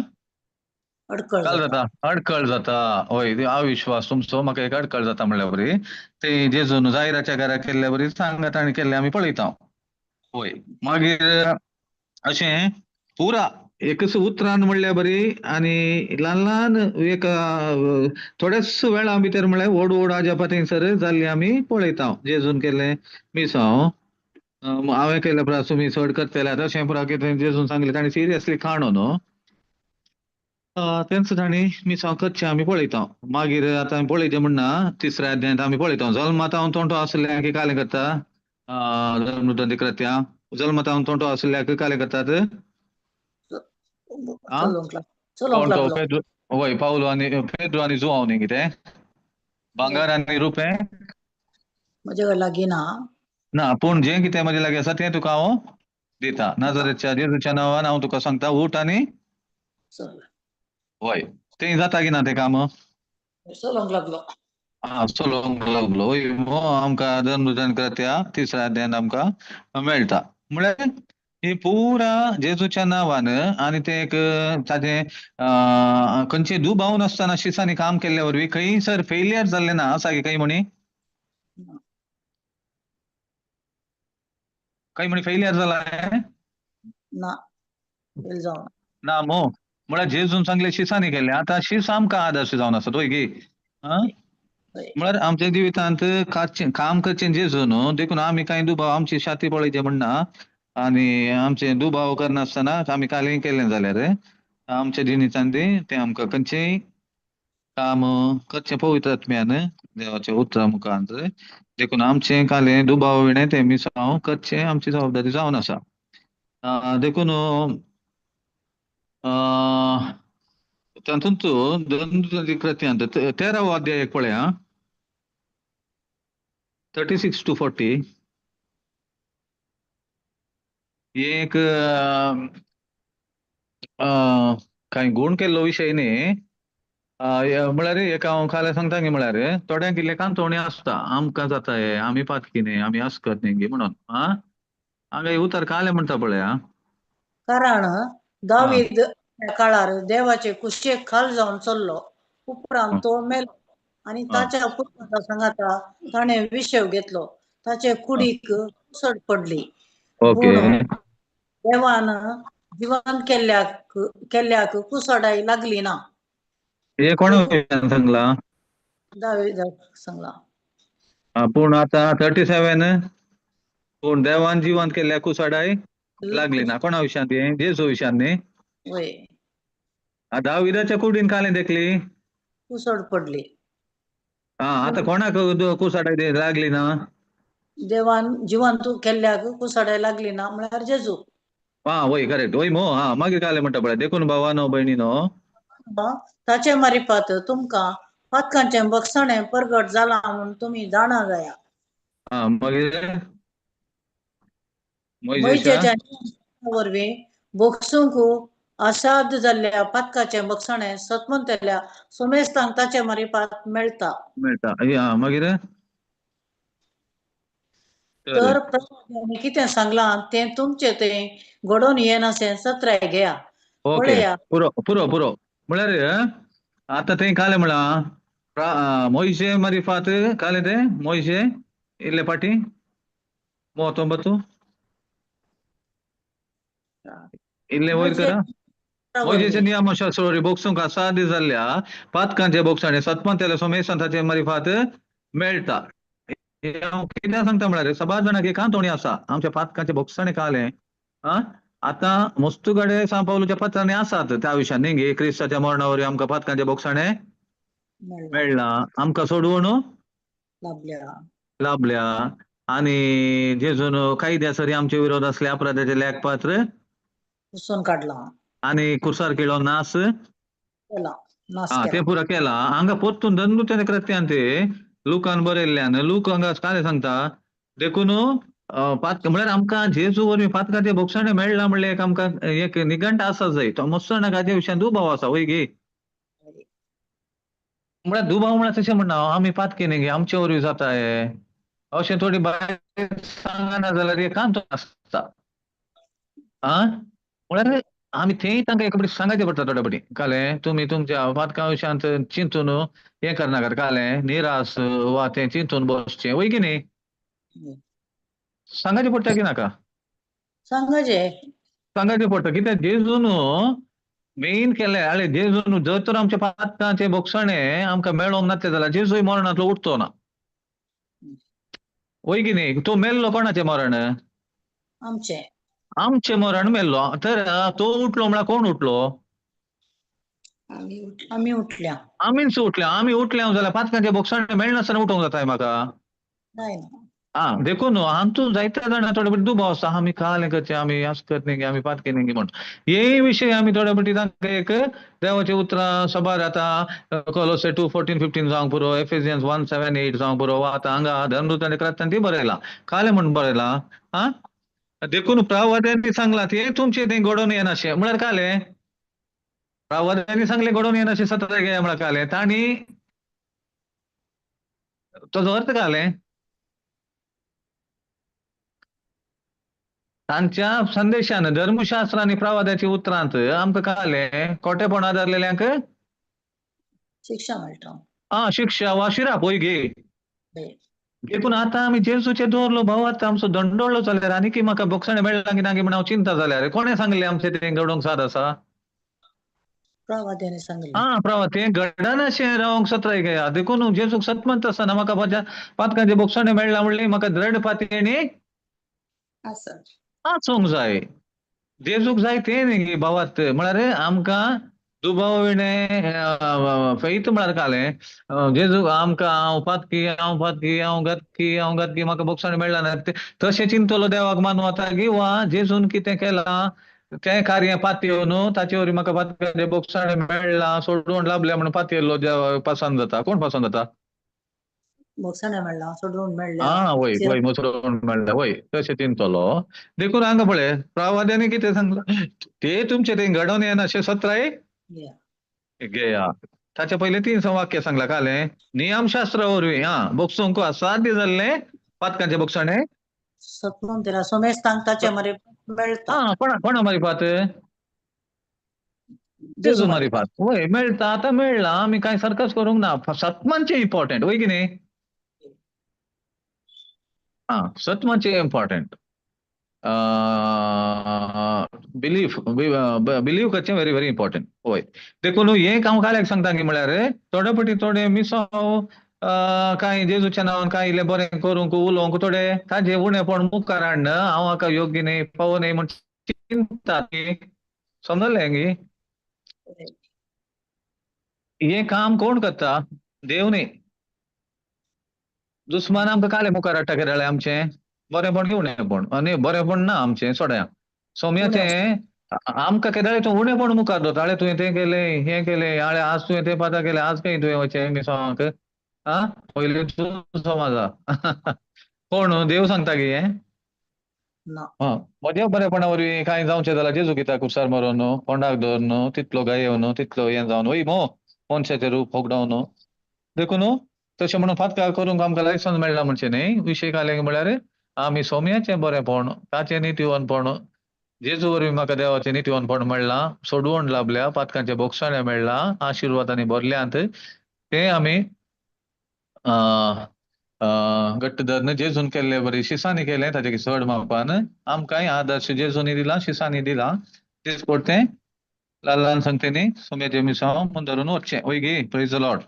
अडकळ काल जाता. जाता अडकळ जाता. वय अविश्वास तुमचो म्हाका एक अडकळ जाता म्हणल्या बरी ते जेजून जायराच्या घरा केल्ल्या बरी सांगा ताणी केल्ले आमी पळयता. वय मागीर अशें पुरा एकच उतरान म्हणल्या बरी आणि ल्हान ल्हान एक थोड्याच वेळा भितर म्हळ्यार व्हड व्हड आजापां थंयसर जाल्ली आमी पळयता. जेजून केल्ले मिसांव हांवें केल्ले पुरा तुमी चड करतले तशें पुरा कितें जेजून सांगलें ताणी सिरियसली खाणो न्हू तेंच ताणी मिसांव करचें आमी पळयता. मागीर आतां आमी पळयचें म्हणना तिसऱ्या अध्यायांत आमी पळयता जल्मातावन तोंटो आसल्याक काले करता कृत्या जल्मातावन तोंटो आसल्याक काले करतात चलोंक तोंटो लागलो. पेद्रू वय पावलो आनी पेद्रू आनी जुवांव न्ही कितें भांगर आनी रुपें म्हजे लागीं ना. ना पूण जें कितें म्हजे लागीं आसा तें तुका हांव दिता. नाजरेच्या जेजूच्या नांवान हांव तुका सांगता उठ आनी चल. वय तें जाता की ना तें काम चलोंक लागलो. चलोंक लागलो वय आमकां धर्मदान कृत्या तिसऱ्या अध्यायान आमकां मेळटा. म्हळ्यार ही पुरा जेजूच्या नांवान आनी ते एक ताजें खंयचे दुबाव नासतना शिसांनी काम केल्ल्या वरवीं खंयसर फेलियर जाल्लें ना सागे काही म्हणी काही म्हणी फेलियर जाला ना फेल जावन ना मो म्हळ्यार जेजून सांगले शिसांनी केल्ले आतां शिस आमकां आदर्श जावन आसत वय गी म्हळ्यार आमच्या जिवितांत काम करचें जेजून देखून आमी कांय दुबाव आमची छाती पळयचें म्हणना आनी आमचे दुबाव करनासतना आमी कालें केलें जाल्यार आमच्या जिणेंतान तें आमकां खंयचेय काम करचें पवित्र आत्म्यान देवाच्या उतरां मुखांत देखून आमचें कालें दुबाव विणें तें मिसांव करचें आमची जबाबदारी जावन आसा. देखून तातूंत कृत्यांत 13वा अध्याय पळय 36-40 एक कांय गुण केल्लो विशय न्ही. म्हळ्यार एका हांव खाले सांगता गे म्हळ्यार थोड्यांक इल्ले कांतवणी आसता, आमकां जाता हे, आमी पातकी न्ही, आमी अस करत न्ही म्हणून. हांगा हे उतर काले म्हणटा पळय. कारण दावीद त्या काळार देवाचे कुशेक खाल जावन चल्लो, उपरांत तो मेलो आणि ताच्या पुत्राच्या संगाता ताणें विशव घेतलो. ताचे कुडीक कुसड पडली. ओके. पूण देवान जिवंत केल्ल्याक कुसडाय लागली ना. हे कोणा सांगला? दावीदाक सांगला. पूण आता 37 पूण देवान जिवंत केल्ल्या कुसडाय लागली ना. कोणा विशयांत हे? जेजू विशयांत न्ही. वय दाविदाच्या कुडीन काले देखली कुसड पडली. आता कोणाक कुसडाय लागली ना? देवान जिवंत केल्ल्याक कुसडाय लागली ना म्हळ्यार जेजू. वय करेक्ट. वय मो मागीर काले म्हणटा पळय, देखून भावानो भयणीनो, ताचे मारिफात तुमकां पातकांचें बक्षणें परगट जालां म्हूण तुमी जाणा जाया. मागीर मोइशेच्या वरवीं बोगसूंक असाद जाल्ल्या पातकाचें बक्षणें सतमंतल्या सोमेस्तांक ताचे मारिफात मेळटा. मागीर तर प्रभुनी कितें सांगलां तें तुमचें तें घडोवन येनाशें सत्राय घेया. ओके, पुरो म्हळ्यार आता थंय काले म्हणला मोइशे मारिफात काले ते मोइशे इल्ले पाटी 39 इल्ले वयर करा. मोइशेचे नियमशास्त्र बोगसूंक असाद जाल्ल्या पातकांचे बोगसाणे सतमंतल्या सोमेसांताचे मारिफात मेळटा. हांव कित्याक सांगता म्हळ्यार सबार जाणांक एक कांतवणी आसा आमच्या पातकांचे बोगसाणे काले. आता मस्तुगडे सांव पावलोच्या पत्रांनी आसात त्या विशयान न्ही. क्रिस्ताच्या मरणा वरवीं आमकां पातकांचे बोगसाणे मेळ्ळा, आमकां सोडवण लाभल्या आनी जेजून कायद्या सरी आमचे विरोध असले अपराधाचे लेखपात्र पुसून काडला आनी कुर्सार किळो नाश केला. ते पुरो केला. हांगा पोत्तून दंडुत्याच्या कृत्यांत लुकान बरयल्ल्यान लूक हांगा काले सांगता, देखून म्हळ्यार आमकां जेजू वरवीं पातकांचे बोगसाणे मेळ्ळा म्हणल्यार एक आमकां एक निगंट आसा जाय. तो मस्तनाकाच्या विशयान दुबाव आसा. वय गे म्हळ्यार दुबाव म्हळ्यार तशें म्हणना आमी पातकी न्ही गे, आमचे वरवीं जाता हे अशें थोडी भायर सांगना जाल्यार एक कांतवण आसता. म्हळ्यार आमी थंय तांकां एक फावटी सांगायचें पडटा थोड्या फावटी काले तुमी तुमच्या पातकां विशयांत चिंतून हें करनाकात काले निराश वा तें चिंतून बसचें. वय की न्ही? सांगायचें पडटा की नाका? सांगायचें पडटा. कित्याक जेजून मेन केलें जेजून जर तर आमच्या पातकांचे बोगसाणे आमकां मेळोंक नासलें जाल्यार जेजूय मरणांतलो उठचो ना. वय की न्ही? तो मेल्लो कोणाचें मरण? आमचें मरण मेल्लो. तर तो उठलो म्हळ्यार कोण उठलो? आमी उठल्या. आमीच उठल्या. आमी उठल्या जाल्यार पातकांचे बोगसाणे मेळनासतना उठोवंक जाताय म्हाका? देखून हातूंत जायत्या जाणां थोडे फावटी दुबाव आसता. आमी कालें करचें, आमी अशें करत न्ही गे, आमी पातकी न्ही गे म्हणून. हे विशय आमी थोड्या फावटी तांकां एक देवाची उतरां सभार आतां कोलोसे 2:14-15 जावंक पुरो, एफेसियन्स 1:7-8 जावंक पुरो, वा आतां हांगा धर्मदूतांच्या कृत्यांत बरयलां कालें म्हणून बरयलां. देखून प्रवाद्यांनी सांगलां ते तुमचें तें घडोवन येनाशें म्हळ्यार कालें. प्रवाद्यांनी सांगलें घडोवन येनाशें सत्राय घेया म्हळ्यार कालें. तांणी ताचो अर्थ कालें. तांच्या संदेशान धर्मशास्त्र आनी प्रवाद्याच्या उतरांत आमकां कालें खोटेपण आदारलेल्यांक शिक्षा मेळटा. शिक्षा वा शिराप. वय गे. देखून आतां आमी जेजूचे दवरलो भाव आतां आमचो दंडोळ्ळो जाल्यार आनी म्हाका बोगसाणे मेळ्ळा की ना गे म्हण हांव चिंता जाल्यार कोणें सांगलें आमचें तें घडोवंक साद आसा? प्रवाद्यानी सांगलें. प्रवाद तें घडनाशें रावंक सत्राय घेया. देखून जेजूक सतमंत आसतना म्हाका म्हज्या पातकांचे बोगसाणे मेळ्ळा म्हणलें म्हाका दृढ पातयेणी आसूंक जाय. जेजूक जाय तें न्ही गे भावात. म्हळ्यार आमकां दुबाविणे फेथ म्हळ्यार कालें जेजू आमकां हांव घातकी म्हाका बोगसाणे मेळ्ळा ना तशें चिंतलो देवाक मानवता गी वा जेजून कितें केलां तें कार्य पातयेवन ताचे वरवीं म्हाका पातकांचे बोगसाणे मेळ्ळा सोडवण लाभल्या म्हणून पातयेल्लो देव पसंत जाता. कोण पसंत जाता? बोगसाणे मेळ्ळा सोडवण मेळ्ळ्या. वय सोडवण मेळ्ळा. वय तशें चिंतलो. देखून हांगा पळय प्रवाद्यांनी कितें सांगलां ते तुमचें तें घडोवन येनाशें सत्राय या गेया ताचे पयलीं 3 वाक्य सांगला काले नियमशास्त्र वरवीं बोक्सोंक 7 दीस जाल्ले पातकांचे बोक्साणे सतमन त्याला सोमेश तांकाचे मरे मेळता कोणा मारिफात जेजू मारिफात वय मेळटा आतां मेळ्ळा आमी कांय सर्कस करूंक ना सतमांचे इम्पॉर्टंट वय की न्ही सतमांचे इम्पॉर्टंट बिलीव करचें व्हेरी व्हेरी इम्पॉर्टंट वय देखून हे हांव काल्याक सांगता की म्हळ्यार थोडे पटी थोडे मिसांव कांय जेजूच्या नांवान कांय इल्लें बरें करूंक उलोवंक थोडे ताजें उणेपण मुखार हाडन हांव हाका योग्य न्ही पाव न्ही म्हण चिंता समजलें न्ही हे काम कोण करता देव न्ही दुस्मान आमकां काले मुखार हाडटा केरळे आमचें बरेंपण की उणेपण आनी बरेंपण ना आमचें सोड्यांक सौम्याचें आमकां केरळे तूं उणेपण मुखार दवरता तुवें तें केलें हें केलें आज तुवें तें पाता केलें आज खंय तुवें वचें मिसांवाक पयलीं तूं समजा कोण देव सांगता की हें म्हज्या बरेपणा वरवीं कांय जावचें जाल्यार जेजू कित्याक कुर्सार मरोन कोंडाक दवरन तितलो गायेवन तितलो हें जावन वय मो मनशाचें रूप फोगडावन देखून तशें म्हणून फातकार करूंक आमकां लायसन्स मेळना म्हणचें न्ही विशय काले म्हळ्यार आमी सौम्याचें बरेंपण ताचें नितीवनपण जेजू वरवीं म्हाका देवाचें नितीवनपण मेळ्ळां सोडवण लाभल्या पातकांचे बोगसाणें मेळ्ळां आशिर्वादांनी भरल्यांत तें आमी घट्ट धरन जेजून केल्लें बरें शिसांनी केलें ताचे चड मापान आमकांय आदर्श जेजूनी दिला शिसांनी दिला तेच पडटें ल्हान ल्हान संख्येनी सोम्याचे मिसांव म्हूण धरून वचचें वय गे प्रेज द लॉर्ड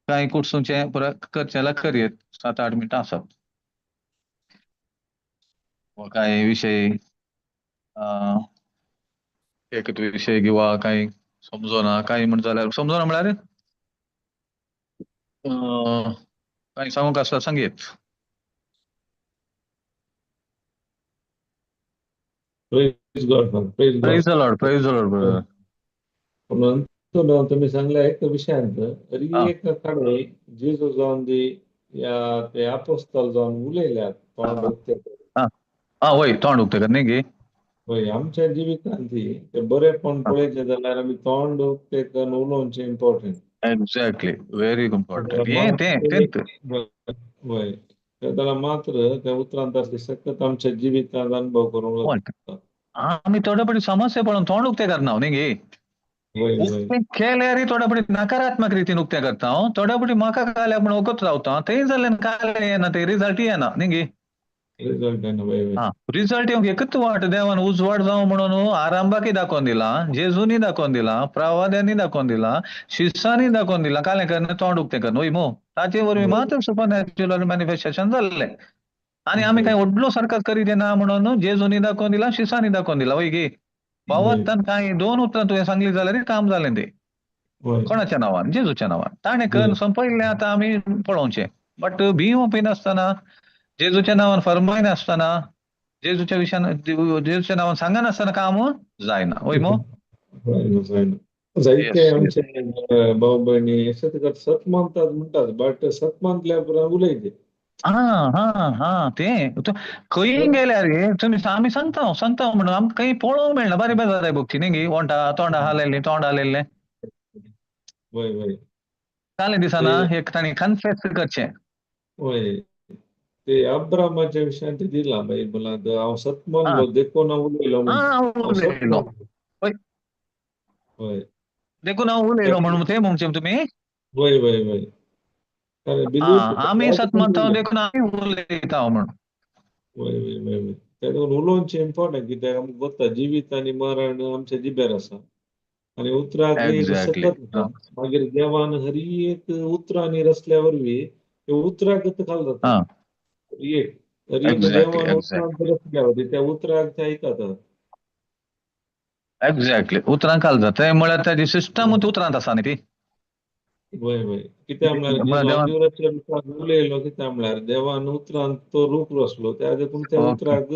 कांय कुडसूचें पुराय करचें जाल्यार करयेत 7-8 मिनटां आसात कांय विशय एक विशय किंवा कांय समजना कांय म्हण जाल्यार समजना म्हळ्यार कांय सांगूंक आसल्यार सांगेत praise God praise the Lord brother म्हणून तुम्ही सांगल्या एक विशयांत एक कडे जेजू जावन ते अपोस्तल जावन उलयल्यात तोंड उक्ते वय तोंड उक्ते कर न्ही गे वय आमच्या जिवितांत ते बरेपण पळयचें जाल्यार आमी तोंड उक्ते करून उलोवचें इम्पॉर्टंट एक्झॅक्टली व्हेरी इम्पॉर्टंट वय जाल्यार मात्र त्या उतरांत असली सतत आमच्या जिवितांत अनुभव करूंक लागता आमी थोडे पटी समस्या पळोवन तोंड उक्ते करना न्ही गे उक्तें केल्यार थोडे पटी नकारात्मक रितीन उक्तें करता थोडे पटी म्हाका काल्याक म्हणून वगत रावता थंय जाल्यार काले येना ते रिजल्ट येना न्ही गे रिजल्ट येवंक एकच वाट देवान उजवाड जावं म्हणून आरांबाकी दाखोवन दिला जेजूनी दाखोवन दिला प्रवाद्यांनी दाखोवन दिला शिसांनी दाखोवन दिला कालें करन तोंड उक्तें करन वय मो ताचे वरवीं मात्र सुपरनॅच्युरल मॅनिफेस्टेशन जाल्लें आनी आमी कांय व्हडलो सरकत करीत ना म्हणून जेजूनी दाखोवन दिला शिसांनी दाखोवन दिला वय गे भावार्थान कांय 2 उतरां तुवें सांगली जाल्यार काम जालें तें कोणाच्या नांवान जेजूच्या नांवान ताणें करून संपयलें आतां आमी पळोवचें बट भिवूं बी नासतना जेजूच्या नांवान फर्माय नासतना जेजूच्या विशयान जेजूच्या नांवान सांगनासतना काम जायना वय मो जायते आमचे भाऊ भयणी सत मानतात म्हणटात बट सत मानल्या उपरांत उलयते तें खंय गेल्यार तुमी आमी सांगता म्हणून आमकां खंय पळोवंक मेळना बारी बेजार भक्ती न्ही गे तोंड हालयल्लें काले दिसना एक ताणें कन्फेस करचें वय ते अब्रामाच्या विशयान ते दिला बायबलांत हांव सत मानलो देखून हांव उलयलो देखून हांव उलयलो म्हणून तें म्हणचें तुमी वय आमी सत मानता देखून आमी उलयता म्हणून वय त्या देखून उलोवचें इम्पॉर्टंट कित्याक आमकां कोत्ता जिवीत आनी मरण आमच्या जिबेर आसा आनी उतराक सतत मागीर देवान हर एक उतरांनी रचल्या वरवीं ते उतराक घाल जाता देवान उतरांक रचल्या वरवीं त्या उतराक ते आयकतात एक्झॅक्टली उतरांक घाल जाता म्हळ्यार ताजी सिस्टमूच उतरांत आसा न्ही ती वय कित्याक म्हळ्यार उलयलो कित्याक म्हळ्यार देवान उतरांत तो रूप रचलो त्या देखून त्या उतराक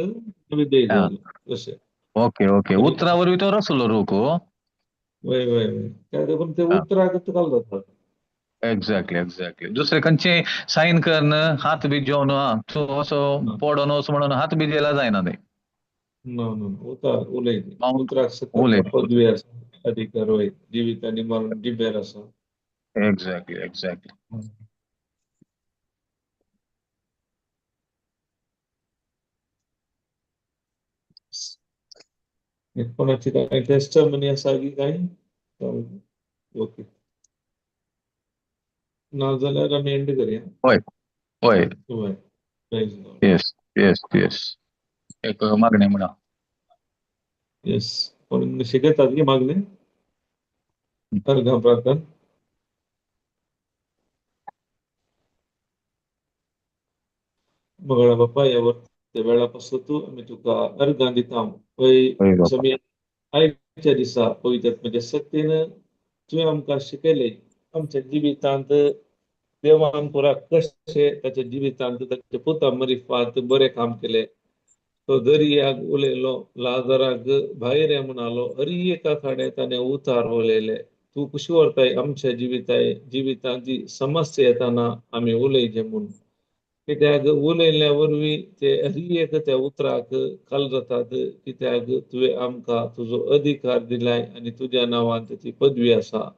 विधेय जालो अशें ओके उतरा वरवीं तो रचलो रूख वय त्या देखून ते उतराक घाल जातात एक्झॅक्टली दुसरे खंयचे सायन करन हात बी जेवन तूं असो पडोन वच म्हणून हात बी जेला जायना ते उतार उलयता हांव उतराक सकयल उलयतां. पदवी आसा अधिकार वय जिवीत आनी मरण जिबेर आसा एक्झॅक्टली. कोणाची काय टेस्टमनी आसा की काय ओके नाजाल्यार आमी एंड करया होय. वय Praise the Lord. येस. एक मागणी म्हणा. येस पण शिकतात की मागणे अर्घा प्रार्थना मंगळा बाप्पा ह्या वर्त वेळा पासत आमी तुका अर्घां दिता पळय होय बाप्पा. जमी आयच्या दिसा पवित्र म्हणजे सत्तेन तुवें आमकां शिकयले आमच्या जिवितांत देवान पुराक कशे ताच्या जिवितांत ताच्या पुता मरिफात बरें काम केले तो दर्याक उलयलो लाजाराक भायर ये म्हणालो हर एका कडेन ताणें उतार उलयले तूं कशी व्हरताय आमच्या जिवितांत जी समस्या येताना आमी उलयचे म्हूण कित्याक उलयल्ल्या वरवीं ते हर एक त्या उतराक काल जातात कित्याक तुवें आमकां तुजो अधिकार दिलाय आनी तुज्या नांवान ती पदवी आसा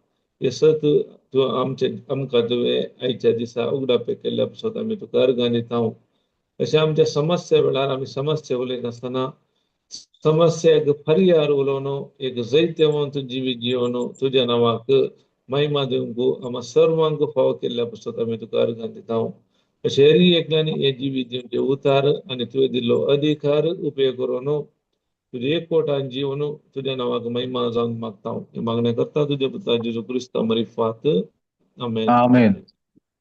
हे सत तूं आमकां तुवें आयच्या दिसा उगडापे केल्ल्या पासत आमी तुका अर्घां दिता अशें आमच्या समस्या वेळार आमी समस्या उलयनासतना समस्याक परिहार उलोवनो एक जैत्यवंत जिवीत जिवनो तुज्या नांवाक महिमा दिवंक आम्हा सर्वांक फावो केल्ल्या पासत आमी तुका अर्घां दिता अशें हर एकल्यानी हे जिवीत जिवचे उतार आनी तुवें दिल्लो अधिकार उपयोग करून तुझे एक कोटान जीवन तुझ्या नावाक महिमा जावंक मागता हे मागणें करता तुझे पुता जेजू क्रिस्ता मरिफात amen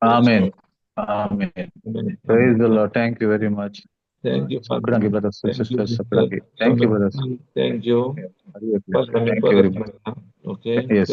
amen. Praise the Amen. Lord. Thank you very much. Thank you, Father. Sakrangi brothers and Thank you, sisters. sister. Sakrangi. Thank you, brothers. Thank you. Hare Krishna. Welcome. Thank you very much. Okay. Yes.